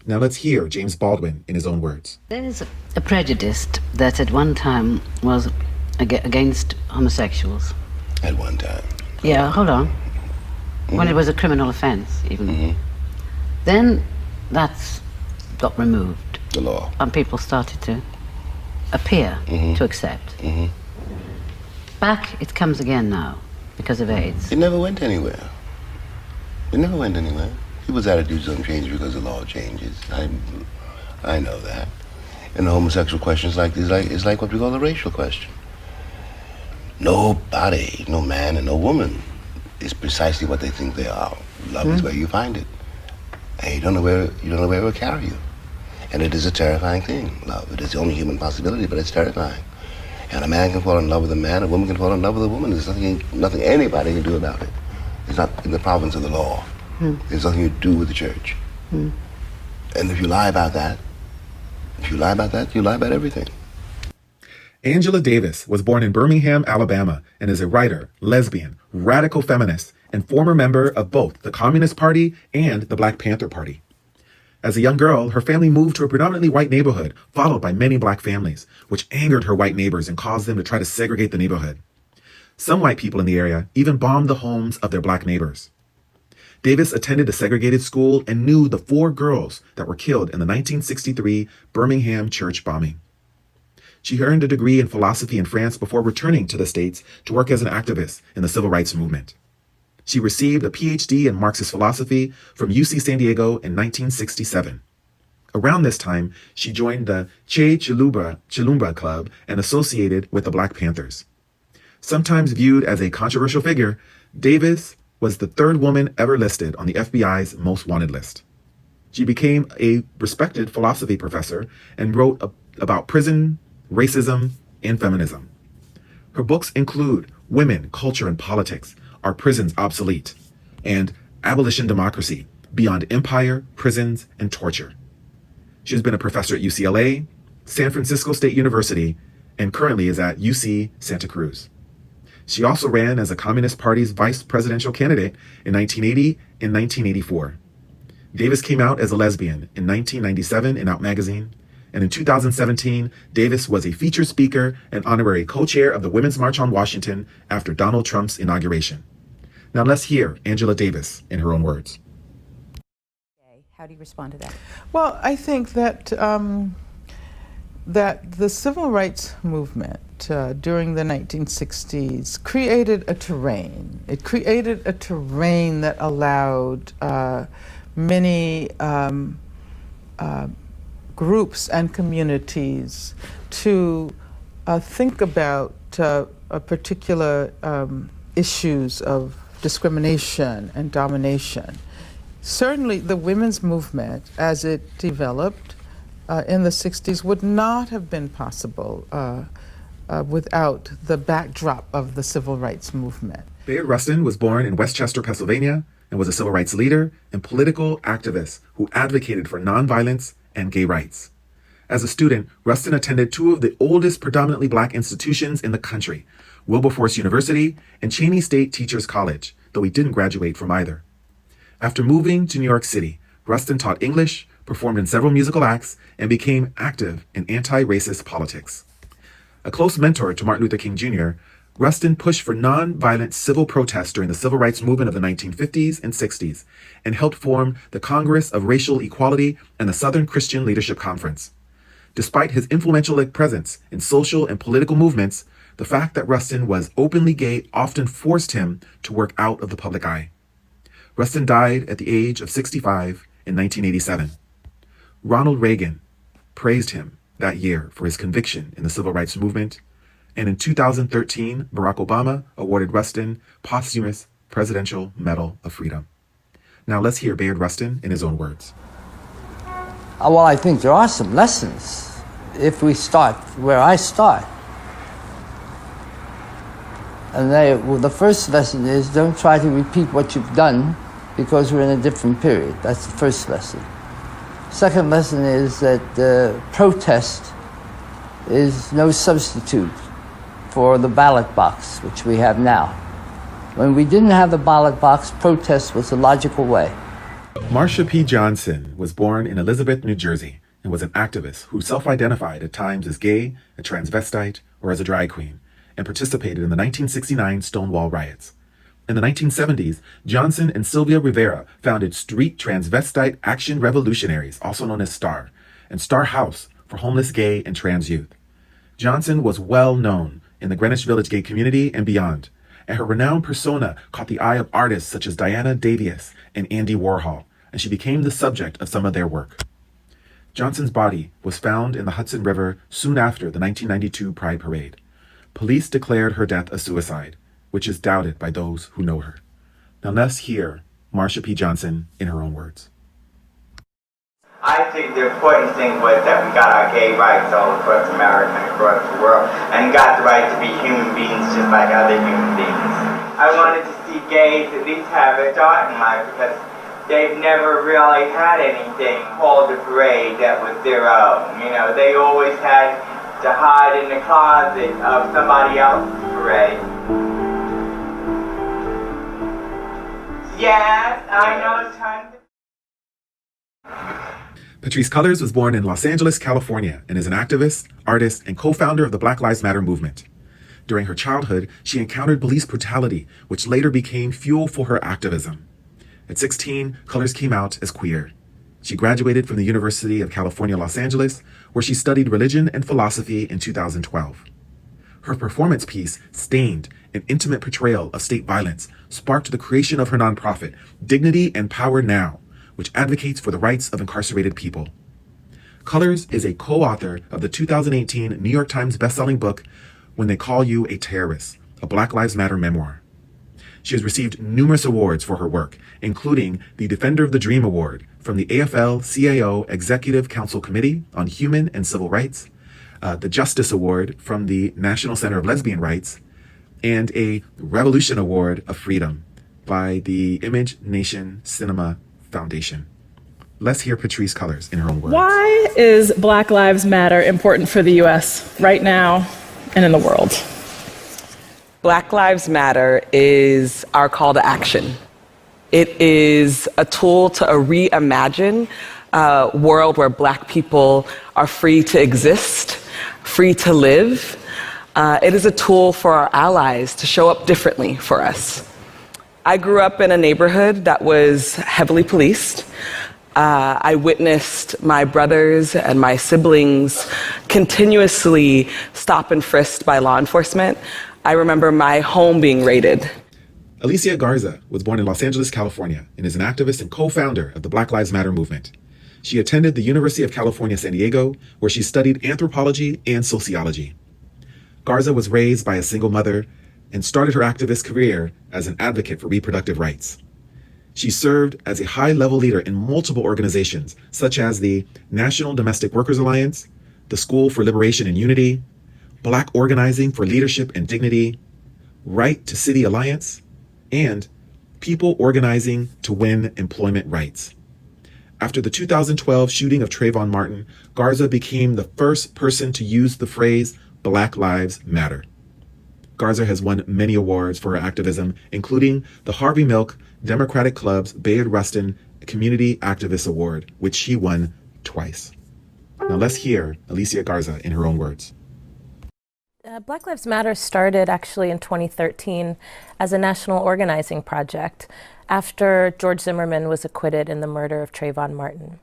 Now let's hear James Baldwin in his own words. There is a prejudice that at one time was against homosexuals. At one time? Yeah, hold on. When it was a criminal offense, even. Then that's got removed. The law. And people started to appear to accept. Back, it comes again now because of AIDS. It never went anywhere. It never went anywhere. People's attitudes don't change because the law changes. I know that. And the homosexual question is like what we call a racial question. Nobody, no man and no woman, is precisely what they think they are. Love is where you find it. And you don't know where it will carry you. And it is a terrifying thing, love. It is the only human possibility, but it's terrifying. And a man can fall in love with a man, a woman can fall in love with a woman. There's nothing anybody can do about it. It's not in the province of the law. There's nothing you do with the church. And if you lie about that, you lie about everything. Angela Davis was born in Birmingham, Alabama, and is a writer, lesbian, radical feminist, and former member of both the Communist Party and the Black Panther Party. As a young girl, her family moved to a predominantly white neighborhood, followed by many black families, which angered her white neighbors and caused them to try to segregate the neighborhood. Some white people in the area even bombed the homes of their black neighbors. Davis attended a segregated school and knew the 4 girls that were killed in the 1963 Birmingham church bombing. She earned a degree in philosophy in France before returning to the States to work as an activist in the civil rights movement. She received a PhD in Marxist philosophy from UC San Diego in 1967. Around this time, she joined the Che Chilumba Club and associated with the Black Panthers. Sometimes viewed as a controversial figure, Davis was the 3rd woman ever listed on the FBI's Most Wanted list. She became a respected philosophy professor and wrote about prison, racism, and feminism. Her books include Women, Culture, and Politics, Are Prisons Obsolete? And Abolition Democracy, Beyond Empire, Prisons, and Torture. She has been a professor at UCLA, San Francisco State University, and currently is at UC Santa Cruz. She also ran as a Communist Party's vice presidential candidate in 1980 and 1984. Davis came out as a lesbian in 1997 in Out Magazine, and in 2017, Davis was a featured speaker and honorary co-chair of the Women's March on Washington after Donald Trump's inauguration. Now let's hear Angela Davis in her own words. How do you respond to that? Well, I think that that the civil rights movement during the 1960s created a terrain. It created a terrain that allowed many groups and communities to think about particular issues of discrimination and domination. Certainly the women's movement, as it developed in the 60s, would not have been possible without the backdrop of the civil rights movement. Bayard Rustin was born in Westchester, Pennsylvania, and was a civil rights leader and political activist who advocated for nonviolence and gay rights. As a student, Rustin attended two of the oldest predominantly black institutions in the country, Wilberforce University and Cheyney State Teachers College, though he didn't graduate from either. After moving to New York City, Rustin taught English, performed in several musical acts, and became active in anti-racist politics. A close mentor to Martin Luther King Jr., Rustin pushed for non-violent civil protests during the civil rights movement of the 1950s and 60s, and helped form the Congress of Racial Equality and the Southern Christian Leadership Conference. Despite his influential presence in social and political movements, the fact that Rustin was openly gay often forced him to work out of the public eye. Rustin died at the age of 65 in 1987. Ronald Reagan praised him that year for his conviction in the civil rights movement, and in 2013, Barack Obama awarded Rustin posthumous Presidential Medal of Freedom. Now let's hear Bayard Rustin in his own words. Well, I think there are some lessons if we start where I start. And the first lesson is don't try to repeat what you've done because we're in a different period. That's the first lesson. Second lesson is that protest is no substitute for the ballot box, which we have now. When we didn't have the ballot box, protest was the logical way. Marsha P. Johnson was born in Elizabeth, New Jersey, and was an activist who self-identified at times as gay, a transvestite, or as a drag queen, and participated in the 1969 Stonewall riots. In the 1970s, Johnson and Sylvia Rivera founded Street Transvestite Action Revolutionaries, also known as STAR, and STAR House for homeless gay and trans youth. Johnson was well known in the Greenwich Village gay community and beyond, and her renowned persona caught the eye of artists such as Diana Davies and Andy Warhol, and she became the subject of some of their work. Johnson's body was found in the Hudson River soon after the 1992 Pride Parade. Police declared her death a suicide, which is doubted by those who know her. Now let's hear Marsha P. Johnson in her own words. I think the important thing was that we got our gay rights all across America and across the world, and got the right to be human beings just like other human beings. I wanted to see gays at least have a start in life because they've never really had anything called a parade that was their own. You know, they always had to hide in the closet of somebody else's parade. Yes, I know it's time to... Patrisse Cullors was born in Los Angeles, California, and is an activist, artist, and co-founder of the Black Lives Matter movement. During her childhood, she encountered police brutality, which later became fuel for her activism. At 16, Cullors came out as queer. She graduated from the University of California, Los Angeles, where she studied religion and philosophy in 2012. Her performance piece, Stained, an intimate portrayal of state violence, sparked the creation of her nonprofit, Dignity and Power Now, which advocates for the rights of incarcerated people. Cullors is a co-author of the 2018 New York Times bestselling book, When They Call You a Terrorist, a Black Lives Matter memoir. She has received numerous awards for her work, including the Defender of the Dream Award from the AFL-CIO Executive Council Committee on Human and Civil Rights, the Justice Award from the National Center of Lesbian Rights, and a Revolution Award of Freedom by the Image Nation Cinema Foundation. Let's hear Patrisse Cullors in her own words. Why is Black Lives Matter important for the U.S. right now and in the world? Black Lives Matter is our call to action. It is a tool to reimagine a world where Black people are free to exist, free to live. It is a tool for our allies to show up differently for us. I grew up in a neighborhood that was heavily policed. I witnessed my brothers and my siblings continuously stopped and frisked by law enforcement. I remember my home being raided. Alicia Garza was born in Los Angeles, California, and is an activist and co-founder of the Black Lives Matter movement. She attended the University of California, San Diego, where she studied anthropology and sociology. Garza was raised by a single mother and started her activist career as an advocate for reproductive rights. She served as a high-level leader in multiple organizations, such as the National Domestic Workers Alliance, the School for Liberation and Unity, Black Organizing for Leadership and Dignity, Right to City Alliance, and People Organizing to Win Employment Rights. After the 2012 shooting of Trayvon Martin, Garza became the first person to use the phrase Black Lives Matter. Garza has won many awards for her activism, including the Harvey Milk Democratic Club's Bayard Rustin Community Activist Award, which she won twice. Now let's hear Alicia Garza in her own words. Black Lives Matter started actually in 2013 as a national organizing project after George Zimmerman was acquitted in the murder of Trayvon Martin.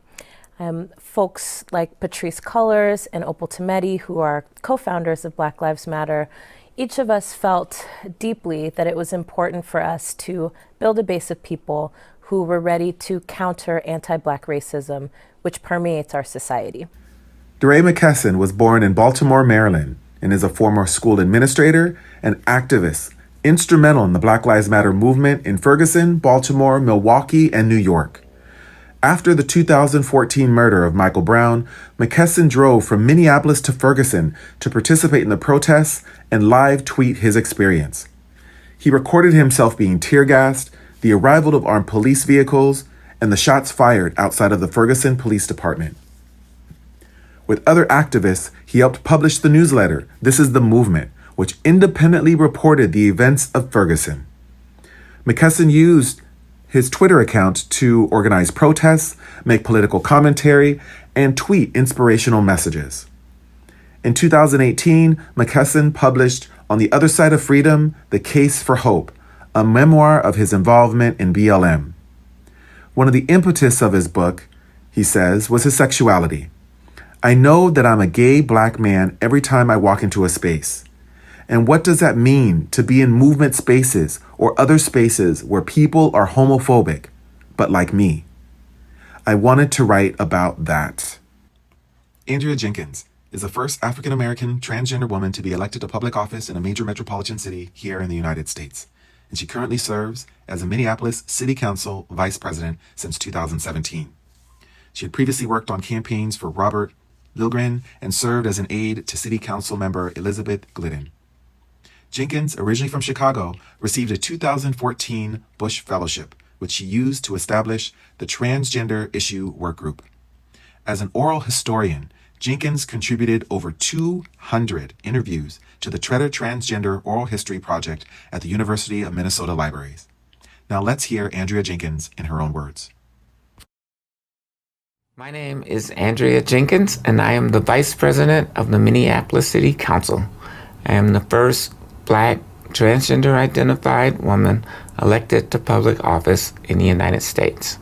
Folks like Patrisse Cullors and Opal Tometi, who are co-founders of Black Lives Matter, each of us felt deeply that it was important for us to build a base of people who were ready to counter anti-Black racism, which permeates our society. DeRay McKesson was born in Baltimore, Maryland, and is a former school administrator and activist, instrumental in the Black Lives Matter movement in Ferguson, Baltimore, Milwaukee, and New York. After the 2014 murder of Michael Brown, McKesson drove from Minneapolis to Ferguson to participate in the protests and live tweet his experience. He recorded himself being tear-gassed, the arrival of armed police vehicles, and the shots fired outside of the Ferguson Police Department. With other activists, he helped publish the newsletter, This is the Movement, which independently reported the events of Ferguson. McKesson used his Twitter account to organize protests, make political commentary, and tweet inspirational messages. In 2018, McKesson published On the Other Side of Freedom, The Case for Hope, a memoir of his involvement in BLM. One of the impetus of his book, he says, was his sexuality. I know that I'm a gay Black man every time I walk into a space. And what does that mean to be in movement spaces or other spaces where people are homophobic, but like me? I wanted to write about that. Andrea Jenkins is the first African-American transgender woman to be elected to public office in a major metropolitan city here in the United States. And she currently serves as a Minneapolis City Council Vice President since 2017. She had previously worked on campaigns for Robert Lilgren and served as an aide to City Council member Elizabeth Glidden. Jenkins, originally from Chicago, received a 2014 Bush Fellowship, which she used to establish the Transgender Issue Workgroup. As an oral historian, Jenkins contributed over 200 interviews to the Treader Transgender Oral History Project at the University of Minnesota Libraries. Now let's hear Andrea Jenkins in her own words. My name is Andrea Jenkins, and I am the Vice President of the Minneapolis City Council. I am the first Black transgender identified woman elected to public office in the United States.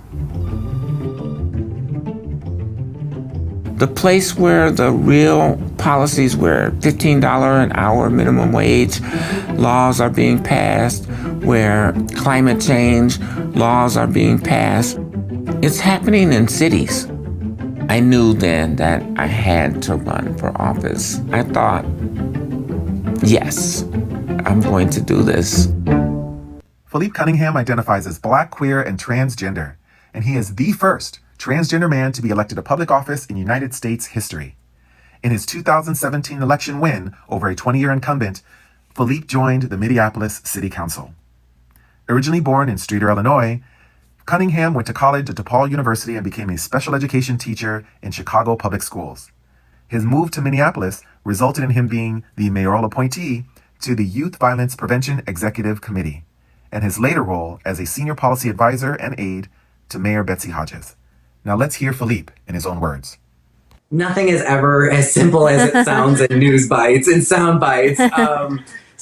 The place where the real policies, where $15 an hour minimum wage laws are being passed, where climate change laws are being passed, it's happening in cities. I knew then that I had to run for office. I thought, yes, I'm going to do this. Philippe Cunningham identifies as Black, queer, and transgender, and he is the first transgender man to be elected to public office in United States history. In his 2017 election win over a 20-year incumbent, Philippe joined the Minneapolis City Council. Originally born in Streator, Illinois, Cunningham went to college at DePaul University and became a special education teacher in Chicago public schools. His move to Minneapolis resulted in him being the mayoral appointee to the Youth Violence Prevention Executive Committee, and his later role as a senior policy advisor and aide to Mayor Betsy Hodges. Now let's hear Philippe in his own words. Nothing is ever as simple as it sounds in news bites and sound bites.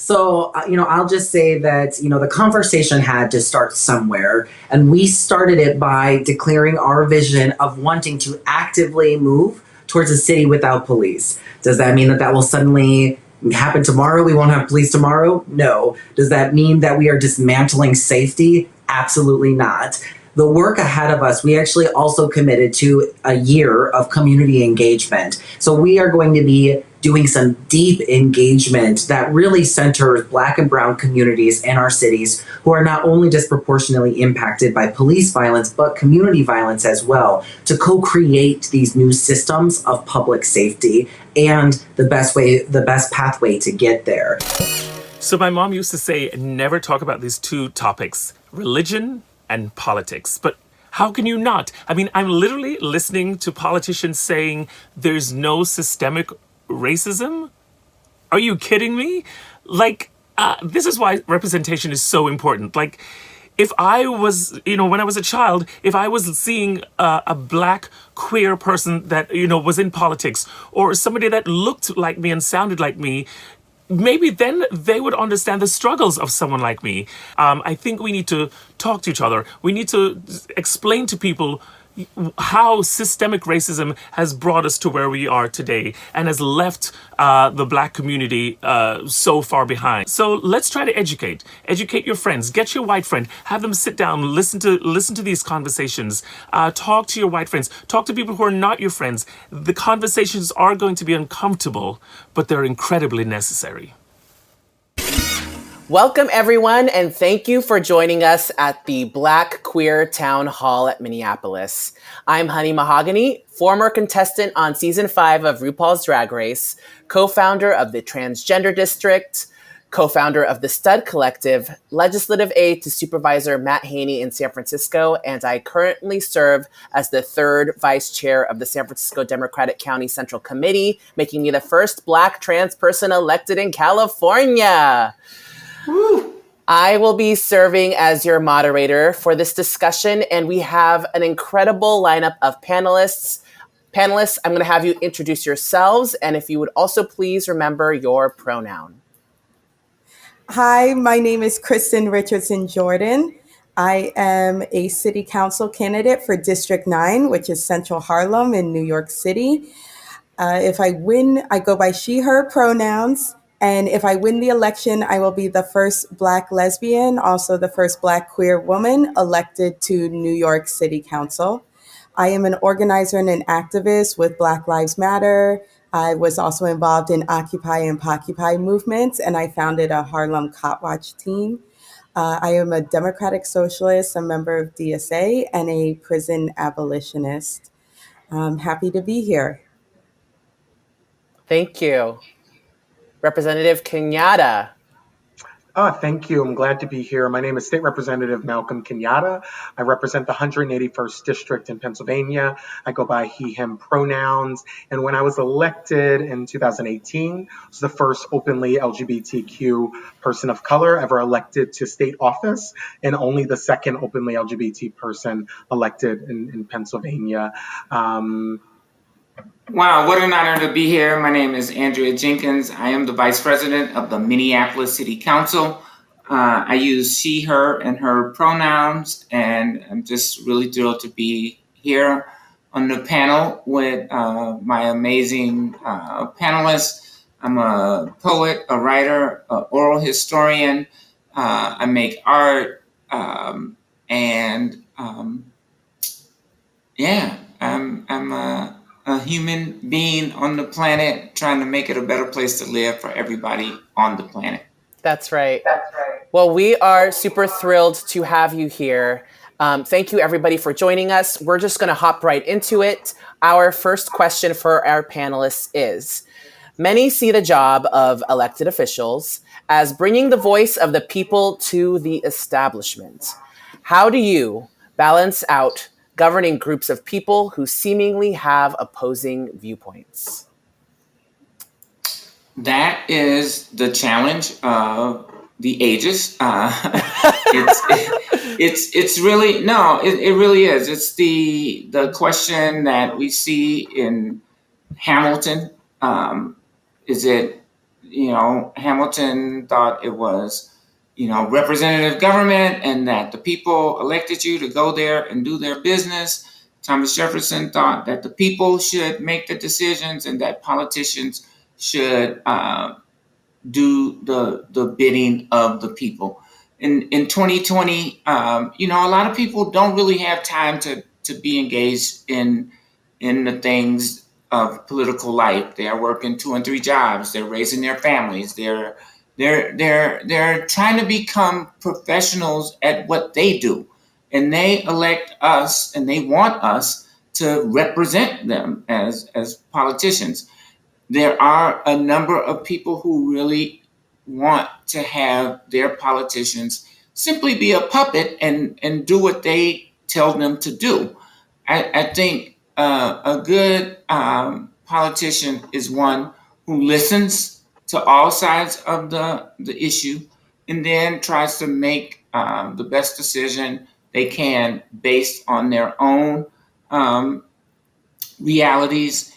So, I'll just say that, the conversation had to start somewhere. And we started it by declaring our vision of wanting to actively move towards a city without police. Does that mean that that will suddenly happen tomorrow? We won't have police tomorrow? No. Does that mean that we are dismantling safety? Absolutely not. The work ahead of us, we actually also committed to a year of community engagement. So we are going to be doing some deep engagement that really centers Black and Brown communities in our cities who are not only disproportionately impacted by police violence, but community violence as well, to co-create these new systems of public safety and the best pathway to get there. So my mom used to say, never talk about these two topics, religion and politics. But how can you not? I mean, I'm literally listening to politicians saying there's no systemic racism? Are you kidding me? This is why representation is so important. If I was, when I was a child, if I was seeing a Black queer person that, was in politics, or somebody that looked like me and sounded like me, maybe then they would understand the struggles of someone like me. I think we need to talk to each other. We need to explain to people how systemic racism has brought us to where we are today and has left the Black community so far behind. So let's try to educate your friends, get your white friend, have them sit down, listen to these conversations, talk to your white friends, talk to people who are not your friends. The conversations are going to be uncomfortable, but they're incredibly necessary. Welcome, everyone, and thank you for joining us at the Black Queer Town Hall at Minneapolis. I'm Honey Mahogany, former contestant on Season 5 of RuPaul's Drag Race, co-founder of the Transgender District, co-founder of the Stud Collective, legislative aide to Supervisor Matt Haney in San Francisco, and I currently serve as the third vice chair of the San Francisco Democratic County Central Committee, making me the first Black trans person elected in California. Woo. I will be serving as your moderator for this discussion, and we have an incredible lineup of panelists. Panelists, I'm going to have you introduce yourselves, and if you would also please remember your pronoun. Hi, my name is Kristen Richardson Jordan. I am a city council candidate for District 9, which is Central Harlem in New York City. If I win, I go by she, her pronouns. And if I win the election, I will be the first Black lesbian, also the first Black queer woman elected to New York City Council. I am an organizer and an activist with Black Lives Matter. I was also involved in Occupy and Poccupy movements, and I founded a Harlem Cop Watch team. I am a democratic socialist, a member of DSA, and a prison abolitionist. I'm happy to be here. Thank you. Representative Kenyatta. Thank you. I'm glad to be here. My name is State Representative Malcolm Kenyatta. I represent the 181st District in Pennsylvania. I go by he, him pronouns. And when I was elected in 2018, I was the first openly LGBTQ person of color ever elected to state office, and only the second openly LGBT person elected in Pennsylvania. Wow, what an honor to be here. My name is Andrea Jenkins. I am the Vice President of the Minneapolis City Council. I use she, her, and her pronouns, and I'm just really thrilled to be here on the panel with my amazing panelists. I'm a poet, a writer, an oral historian. I make art, I'm a human being on the planet trying to make it a better place to live for everybody on the planet. That's right. Well, we are super thrilled to have you here. Thank you, everybody, for joining us. We're just going to hop right into it. Our first question for our panelists is, many see the job of elected officials as bringing the voice of the people to the establishment. How do you balance out governing groups of people who seemingly have opposing viewpoints? That is the challenge of the ages. It's really, no, it really is. It's the question that we see in Hamilton. Is it Hamilton thought it was, representative government and that the people elected you to go there and do their business. Thomas Jefferson thought that the people should make the decisions and that politicians should do the bidding of the people. In 2020, a lot of people don't really have time to be engaged in the things of political life. They are working 2 and 3 jobs. They're raising their families. They're trying to become professionals at what they do, and they elect us, and they want us to represent them as politicians. There are a number of people who really want to have their politicians simply be a puppet and do what they tell them to do. I think a good politician is one who listens to all sides of the issue and then tries to make the best decision they can based on their own realities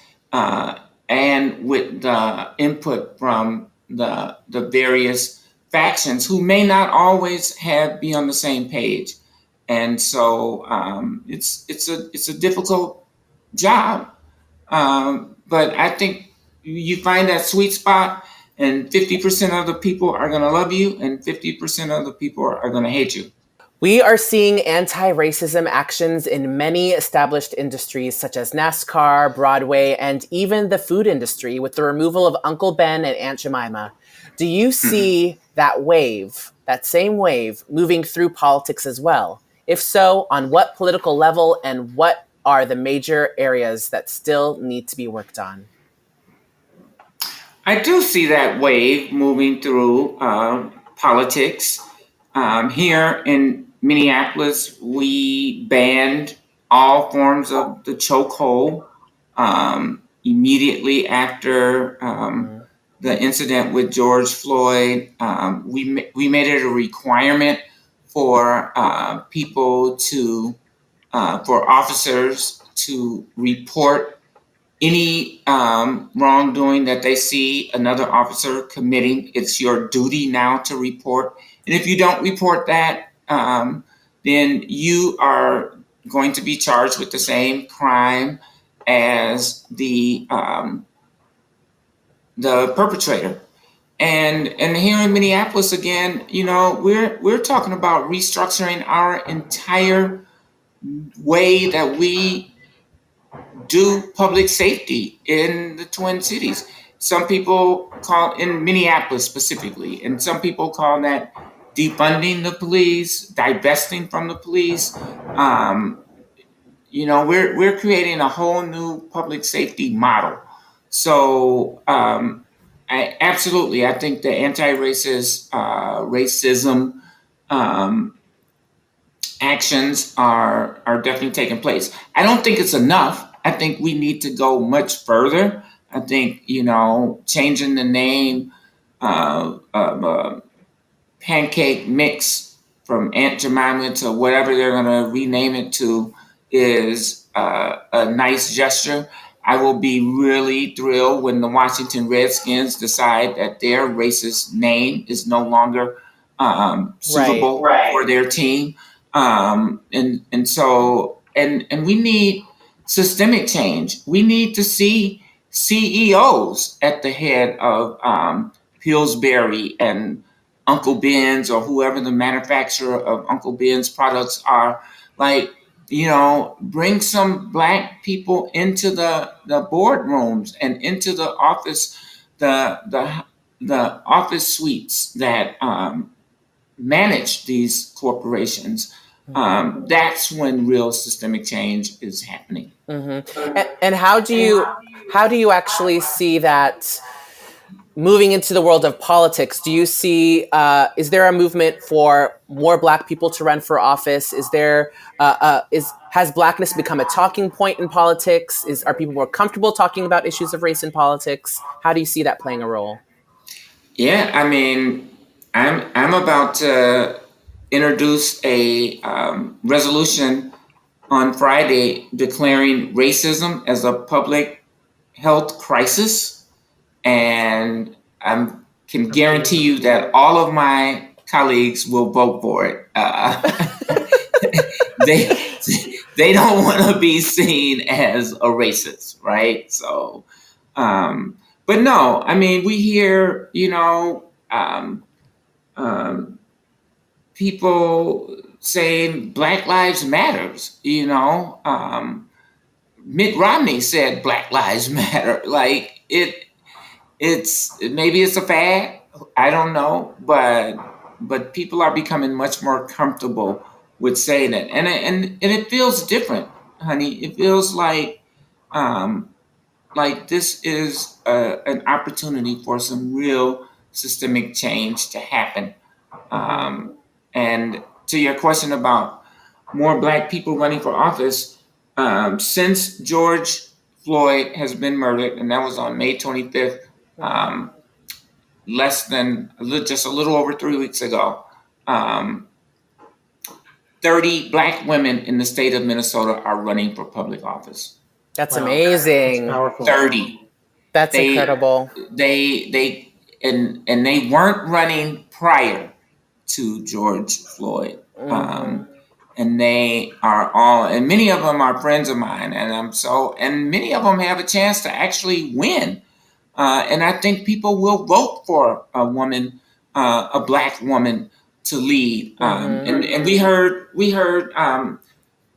and with the input from the various factions who may not always be on the same page. And so it's a difficult job, but I think you find that sweet spot, and 50% of the people are going to love you, and 50% of the people are going to hate you. We are seeing anti-racism actions in many established industries such as NASCAR, Broadway, and even the food industry with the removal of Uncle Ben and Aunt Jemima. Do you see that wave, that same wave, moving through politics as well? If so, on what political level, and what are the major areas that still need to be worked on? I do see that wave moving through politics. Here in Minneapolis, we banned all forms of the chokehold immediately after the incident with George Floyd. We made it a requirement for people for officers to report any wrongdoing that they see another officer committing. It's your duty now to report. And if you don't report that, then you are going to be charged with the same crime as the perpetrator. And here in Minneapolis, again, we're talking about restructuring our entire way that we do public safety in the Twin Cities. Some people call, in Minneapolis specifically, and some people call that defunding the police, divesting from the police. We're creating a whole new public safety model. So I think the anti-racist racism actions are definitely taking place. I don't think it's enough. I think we need to go much further. I think, changing the name of pancake mix from Aunt Jemima to whatever they're going to rename it to is a nice gesture. I will be really thrilled when the Washington Redskins decide that their racist name is no longer suitable for their team. So we need systemic change. We need to see CEOs at the head of Pillsbury and Uncle Ben's, or whoever the manufacturer of Uncle Ben's products are. Bring some Black people into the boardrooms and into the office, the office suites that manage these corporations. That's when real systemic change is happening. Mm-hmm. And how do you actually see that moving into the world of politics? Do you see, is there a movement for more Black people to run for office? Has Blackness become a talking point in politics? Are people more comfortable talking about issues of race in politics? How do you see that playing a role? Yeah, I'm about to introduce a resolution on Friday declaring racism as a public health crisis. And can guarantee you that all of my colleagues will vote for it. They don't want to be seen as a racist, right? So, but no, I mean, we hear, people saying Black Lives Matters, Mitt Romney said Black Lives Matter. Like it's maybe it's a fad. I don't know, but people are becoming much more comfortable with saying it, and it feels different, honey. It feels like this is an opportunity for some real systemic change to happen. And to your question about more Black people running for office, since George Floyd has been murdered, and that was on May 25th, just a little over 3 weeks ago, 30 Black women in the state of Minnesota are running for public office. That's amazing. That's powerful. 30. That's incredible. They weren't running prior to George Floyd. And they are all, and many of them are friends of mine, and many of them have a chance to actually win. And I think people will vote for a woman, a Black woman, to lead. And we heard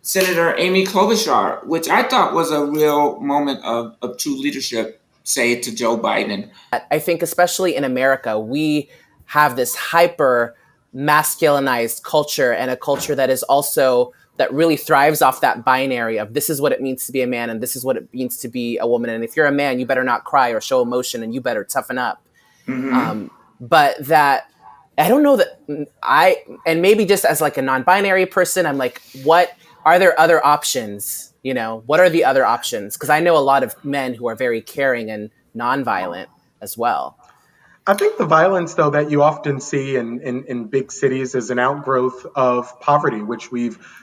Senator Amy Klobuchar, which I thought was a real moment of true leadership, say to Joe Biden. I think especially in America, we have this hyper masculinized culture, and a culture that is also that really thrives off that binary of this is what it means to be a man and this is what it means to be a woman. And if you're a man, you better not cry or show emotion and you better toughen up. But that I don't know that and maybe just as like a non-binary person, I'm like, what are there other options? What are the other options? Because I know a lot of men who are very caring and non-violent as well. I think the violence, though, that you often see in big cities is an outgrowth of poverty, which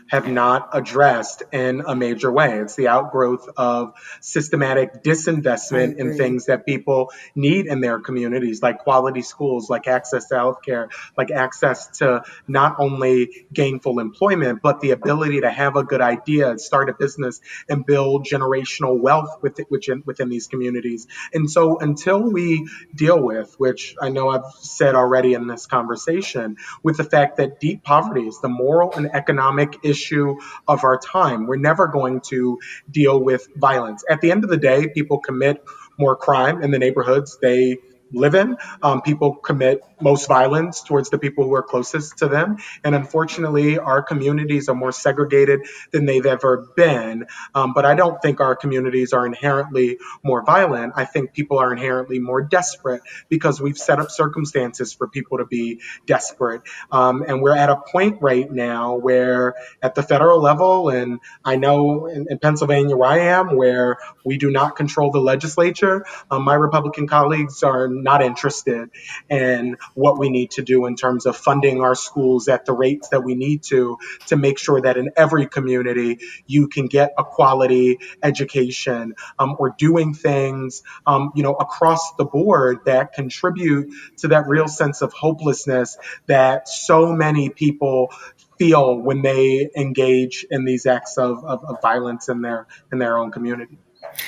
have not addressed in a major way. It's the outgrowth of systematic disinvestment in things that people need in their communities, like quality schools, like access to healthcare, like access to not only gainful employment, but the ability to have a good idea, start a business, and build generational wealth within these communities. And so until we deal with, which I know I've said already in this conversation, with the fact that deep poverty is the moral and economic issue of our time, we're never going to deal with violence. At the end of the day, people commit more crime in the neighborhoods they live in. People commit most violence towards the people who are closest to them. And unfortunately, our communities are more segregated than they've ever been. But I don't think our communities are inherently more violent. I think people are inherently more desperate because we've set up circumstances for people to be desperate. And we're at a point right now where at the federal level, and I know in Pennsylvania where I am, where we do not control the legislature, my Republican colleagues are not interested in what we need to do in terms of funding our schools at the rates that we need to make sure that in every community you can get a quality education, or doing things across the board that contribute to that real sense of hopelessness that so many people feel when they engage in these acts of violence in their own community.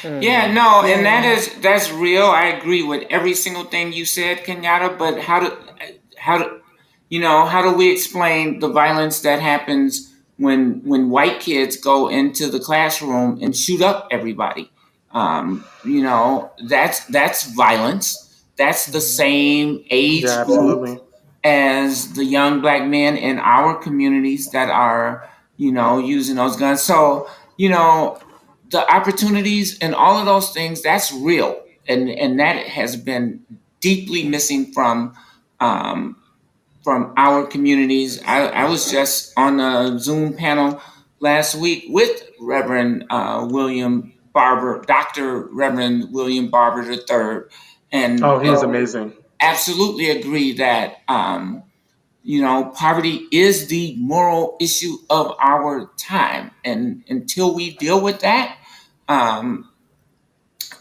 Yeah, no, and that's real. I agree with every single thing you said, Kenyatta. But how do we explain the violence that happens when white kids go into the classroom and shoot up everybody? That's violence. That's the same age group as the young Black men in our communities that are using those guns. So the opportunities and all of those things, that's real. And that has been deeply missing from our communities. I was just on a Zoom panel last week with Reverend William Barber, Dr. Reverend William Barber III. And he's amazing. Absolutely agree that poverty is the moral issue of our time, and until we deal with that,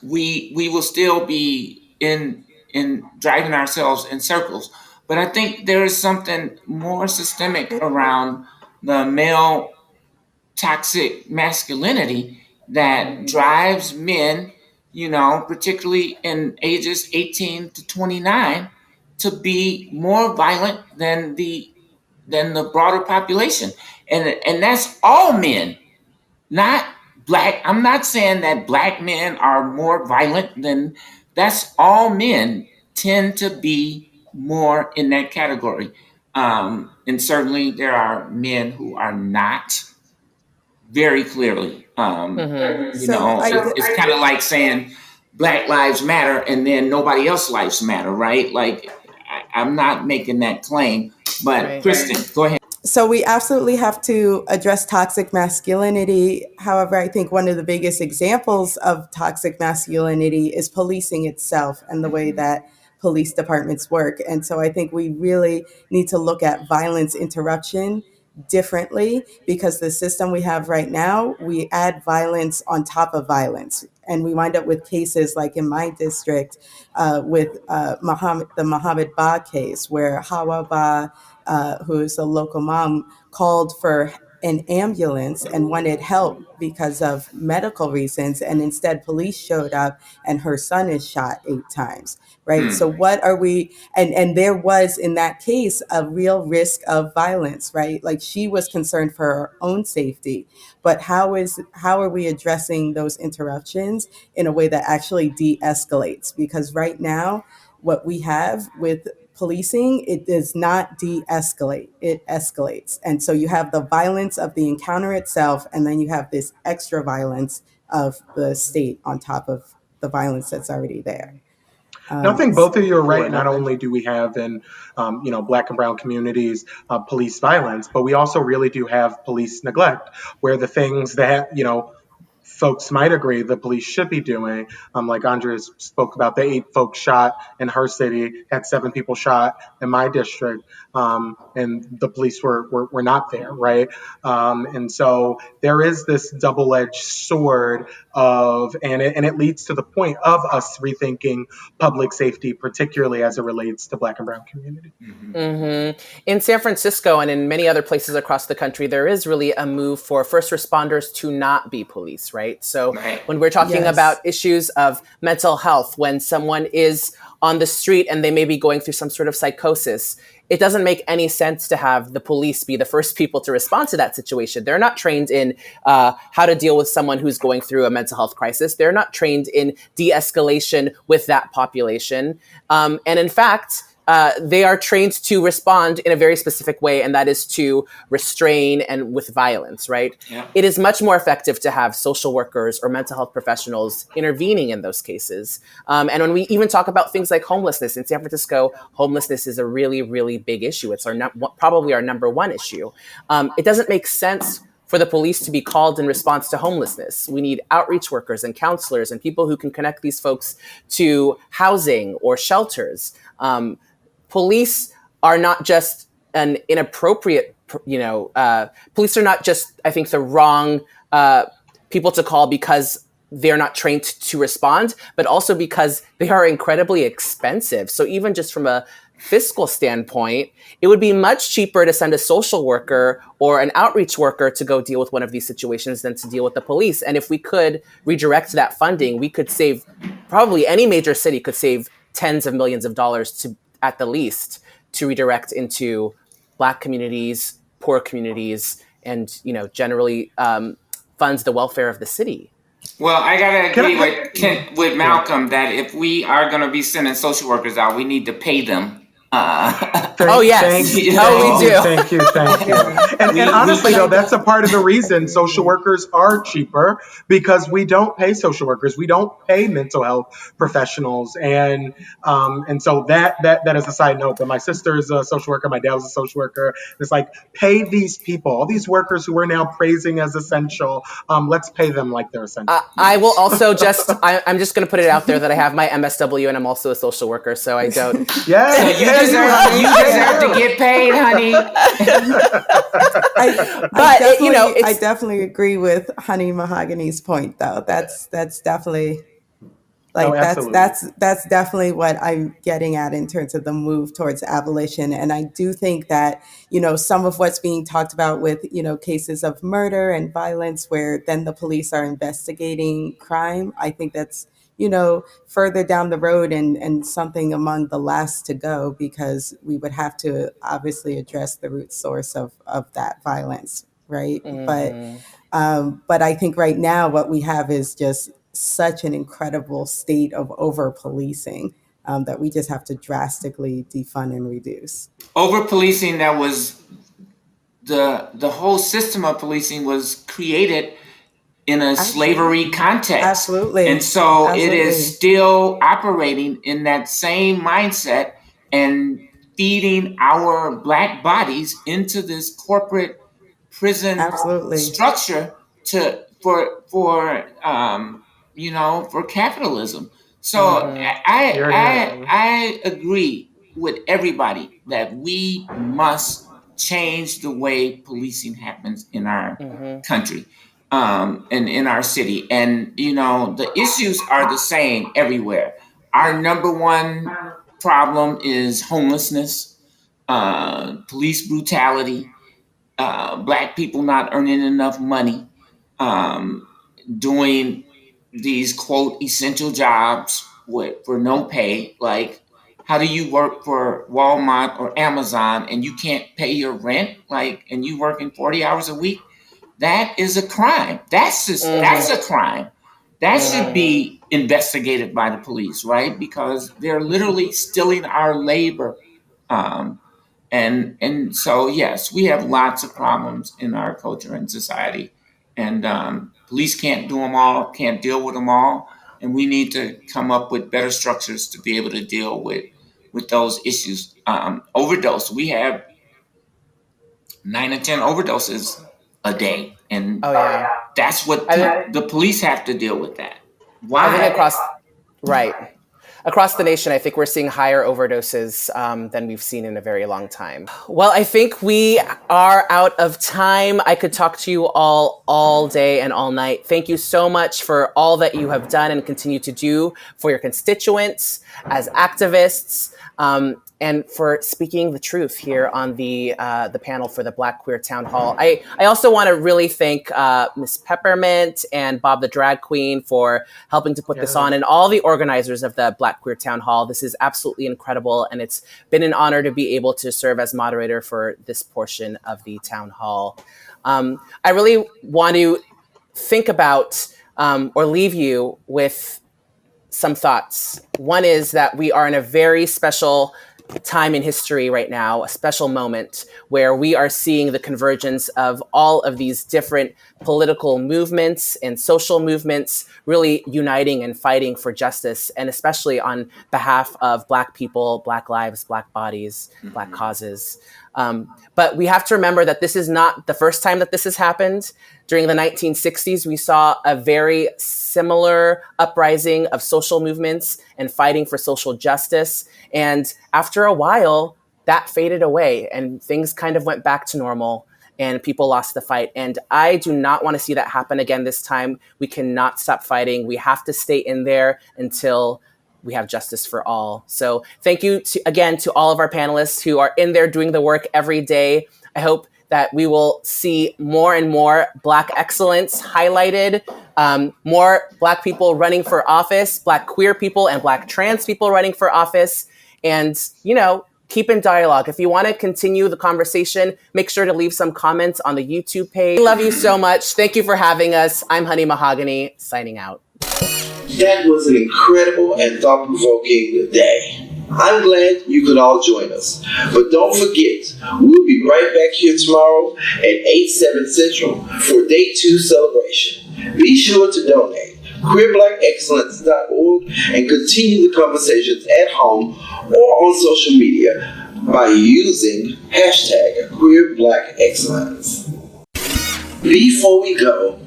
we will still be in in driving ourselves in circles. But I think there is something more systemic around the male toxic masculinity that drives men, particularly in ages 18 to 29, to be more violent than the broader population. And that's all men, not black. I'm not saying that black men are more violent than, that's all men tend to be more in that category. And certainly there are men who are not, very clearly. It's kind of like saying Black Lives Matter and then nobody else lives matter, right? Like, I'm not making that claim, but Kristen, go ahead. So we absolutely have to address toxic masculinity. However, I think one of the biggest examples of toxic masculinity is policing itself and the way that police departments work. And so I think we really need to look at violence interruption differently, because the system we have right now, we add violence on top of violence. And we wind up with cases like in my district with the Mohammed Ba case, where Hawa Ba, who is a local mom, called for an ambulance and wanted help because of medical reasons. And instead, police showed up and her son is shot 8 times, right? So what are we, and there was in that case a real risk of violence, right? Like, she was concerned for her own safety, but how are we addressing those interruptions in a way that actually de-escalates? Because right now, what we have with policing, it does not de-escalate, it escalates. And so you have the violence of the encounter itself, and then you have this extra violence of the state on top of the violence that's already there. I think both of you are right. Not only do we have in, Black and brown communities police violence, but we also really do have police neglect, where the things that, folks might agree the police should be doing, like Andrea spoke about, the 8 folks shot in her city, had 7 people shot in my district, and the police were not there, right? And so there is this double-edged sword and it leads to the point of us rethinking public safety, particularly as it relates to Black and brown community. In San Francisco and in many other places across the country, there is really a move for first responders to not be police, right? So when we're talking about issues of mental health, when someone is on the street and they may be going through some sort of psychosis, it doesn't make any sense to have the police be the first people to respond to that situation. They're not trained in how to deal with someone who's going through a mental health crisis. They're not trained in de-escalation with that population. And in fact, they are trained to respond in a very specific way, and that is to restrain and with violence, right? Yeah. It is much more effective to have social workers or mental health professionals intervening in those cases. And when we even talk about things like homelessness, in San Francisco, homelessness is a really, really big issue. It's probably our number one issue. It doesn't make sense for the police to be called in response to homelessness. We need outreach workers and counselors and people who can connect these folks to housing or shelters. Police are not just an inappropriate, police are not just, I think, the wrong people to call because they're not trained to respond, but also because they are incredibly expensive. So even just from a fiscal standpoint, it would be much cheaper to send a social worker or an outreach worker to go deal with one of these situations than to deal with the police. And if we could redirect that funding, we could save, probably any major city could save tens of millions of dollars at the least, to redirect into Black communities, poor communities, and generally funds the welfare of the city. Well, I gotta agree with Malcolm that if we are gonna be sending social workers out, we need to pay them. Oh yes, we do. Thank you. And honestly, though, that's a part of the reason social workers are cheaper, because we don't pay social workers, we don't pay mental health professionals, and so that is a side note. But my sister is a social worker, my dad was a social worker. It's like, pay these people, all these workers who we're now praising as essential. Let's pay them like they're essential. I will also I'm just going to put it out there that I have my MSW and I'm also a social worker, so I don't. Yeah. You deserve to get paid, honey. I definitely agree with Honey Mahogany's point, though. That's definitely Like absolutely. that's definitely what I'm getting at in terms of the move towards abolition. And I do think that, some of what's being talked about with, cases of murder and violence where then the police are investigating crime, I think that's, further down the road and something among the last to go, because we would have to obviously address the root source of that violence, right? But I think right now what we have is just such an incredible state of over policing that we just have to drastically defund and reduce. Over policing, that was the whole system of policing was created in a slavery context. Absolutely. And so it Absolutely. is still operating in that same mindset and feeding our Black bodies into this corporate prison structure for capitalism. So I agree with everybody that we must change the way policing happens in our country, and in our city. And the issues are the same everywhere. Our number one problem is homelessness, police brutality, Black people not earning enough money, doing these quote essential jobs for no pay. Like, how do you work for Walmart or Amazon and you can't pay your rent? And you working 40 hours a week? That is a crime. That's a crime. That should be investigated by the police, right? Because they're literally stealing our labor. And so, yes, we have lots of problems in our culture and society. And police can't do them all, can't deal with them all. And we need to come up with better structures to be able to deal with those issues. Overdose, we have 9 or 10 overdoses a day. And that's what the police have to deal with that. Why? I think across the nation, I think we're seeing higher overdoses than we've seen in a very long time. Well, I think we are out of time. I could talk to you all day and all night. Thank you so much for all that you have done and continue to do for your constituents as activists, and for speaking the truth here on the panel for the Black Queer Town Hall. I also want to really thank Miss Peppermint and Bob the Drag Queen for helping to put this on, and all the organizers of the Black Queer Town Hall. This is absolutely incredible, and it's been an honor to be able to serve as moderator for this portion of the town hall. I really want to think about or leave you with some thoughts. One is that we are in a very special time in history right now, a special moment where we are seeing the convergence of all of these different political movements and social movements really uniting and fighting for justice, and especially on behalf of Black people, Black lives, Black bodies, Black causes. But we have to remember that this is not the first time that this has happened. During the 1960s, we saw a very similar uprising of social movements and fighting for social justice. And after a while, that faded away and things kind of went back to normal and people lost the fight. And I do not want to see that happen again this time. We cannot stop fighting. We have to stay in there until we have justice for all. So thank you again to all of our panelists who are in there doing the work every day. I hope that we will see more and more Black excellence highlighted, more Black people running for office, Black queer people and Black trans people running for office. And, keep in dialogue. If you want to continue the conversation, make sure to leave some comments on the YouTube page. We love you so much. Thank you for having us. I'm Honey Mahogany, signing out. That was an incredible and thought-provoking day. I'm glad you could all join us. But don't forget, we'll be right back here tomorrow at 8/7 Central for Day 2 celebration. Be sure to donate. QueerBlackExcellence.org and continue the conversations at home or on social media by using #QueerBlackExcellence. Before we go,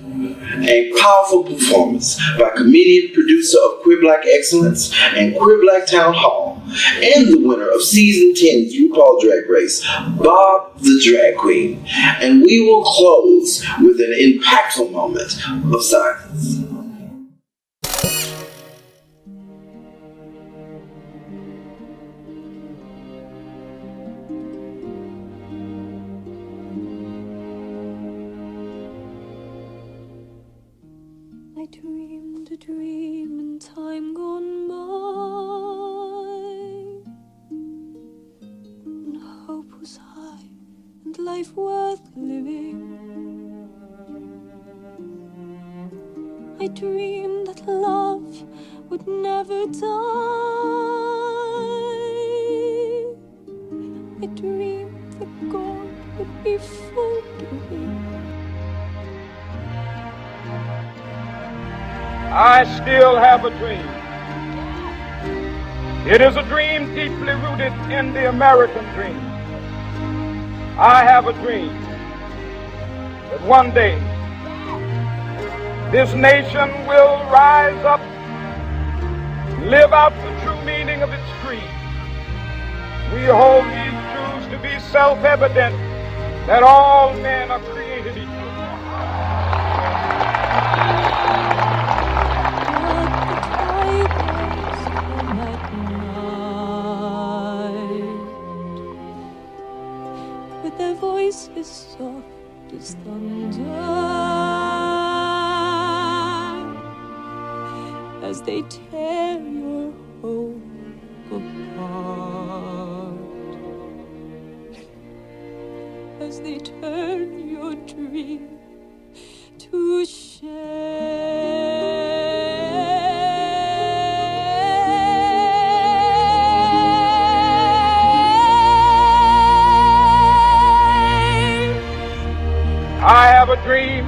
a powerful performance by comedian, producer of Queer Black Excellence and Queer Black Town Hall, and the winner of Season 10's RuPaul Drag Race, Bob the Drag Queen. And we will close with an impactful moment of silence. I dreamed that love would never die. I dreamed that God would be forgiving. I still have a dream. It is a dream deeply rooted in the American dream. I have a dream that one day this nation will rise up, live out the true meaning of its creed. We hold these truths to be self-evident, that all men are created equal. With their voices soft as thunder, as they tear your hope apart, as they turn your dream to shame. I have a dream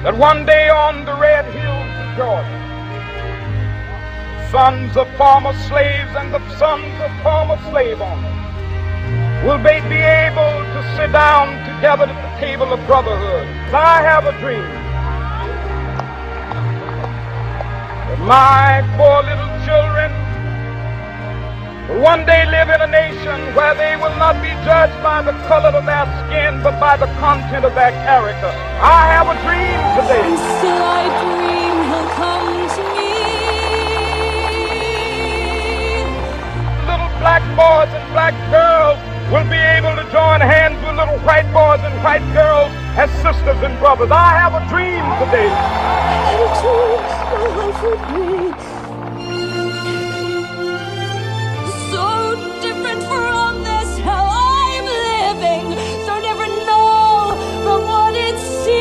that one day on the red hills of Georgia, sons of former slaves and the sons of former slave owners will be able to sit down together at the table of brotherhood. I have a dream that my 4 little children will one day live in a nation where they will not be judged by the color of their skin, but by the content of their character. I have a dream today. And still I dream he'll come to me. Little black boys and black girls will be able to join hands with little white boys and white girls as sisters and brothers. I have a dream today. So different from this hell I'm living, so different, no, from what it seemed.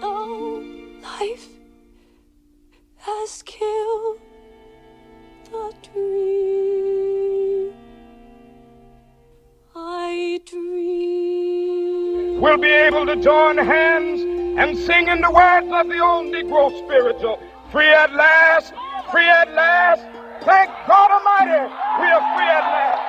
Oh, life has killed the dream. I dream. We'll be able to join hands and sing in the words of the old Negro spiritual. Free at last, free at last. Thank God Almighty, we are free at last.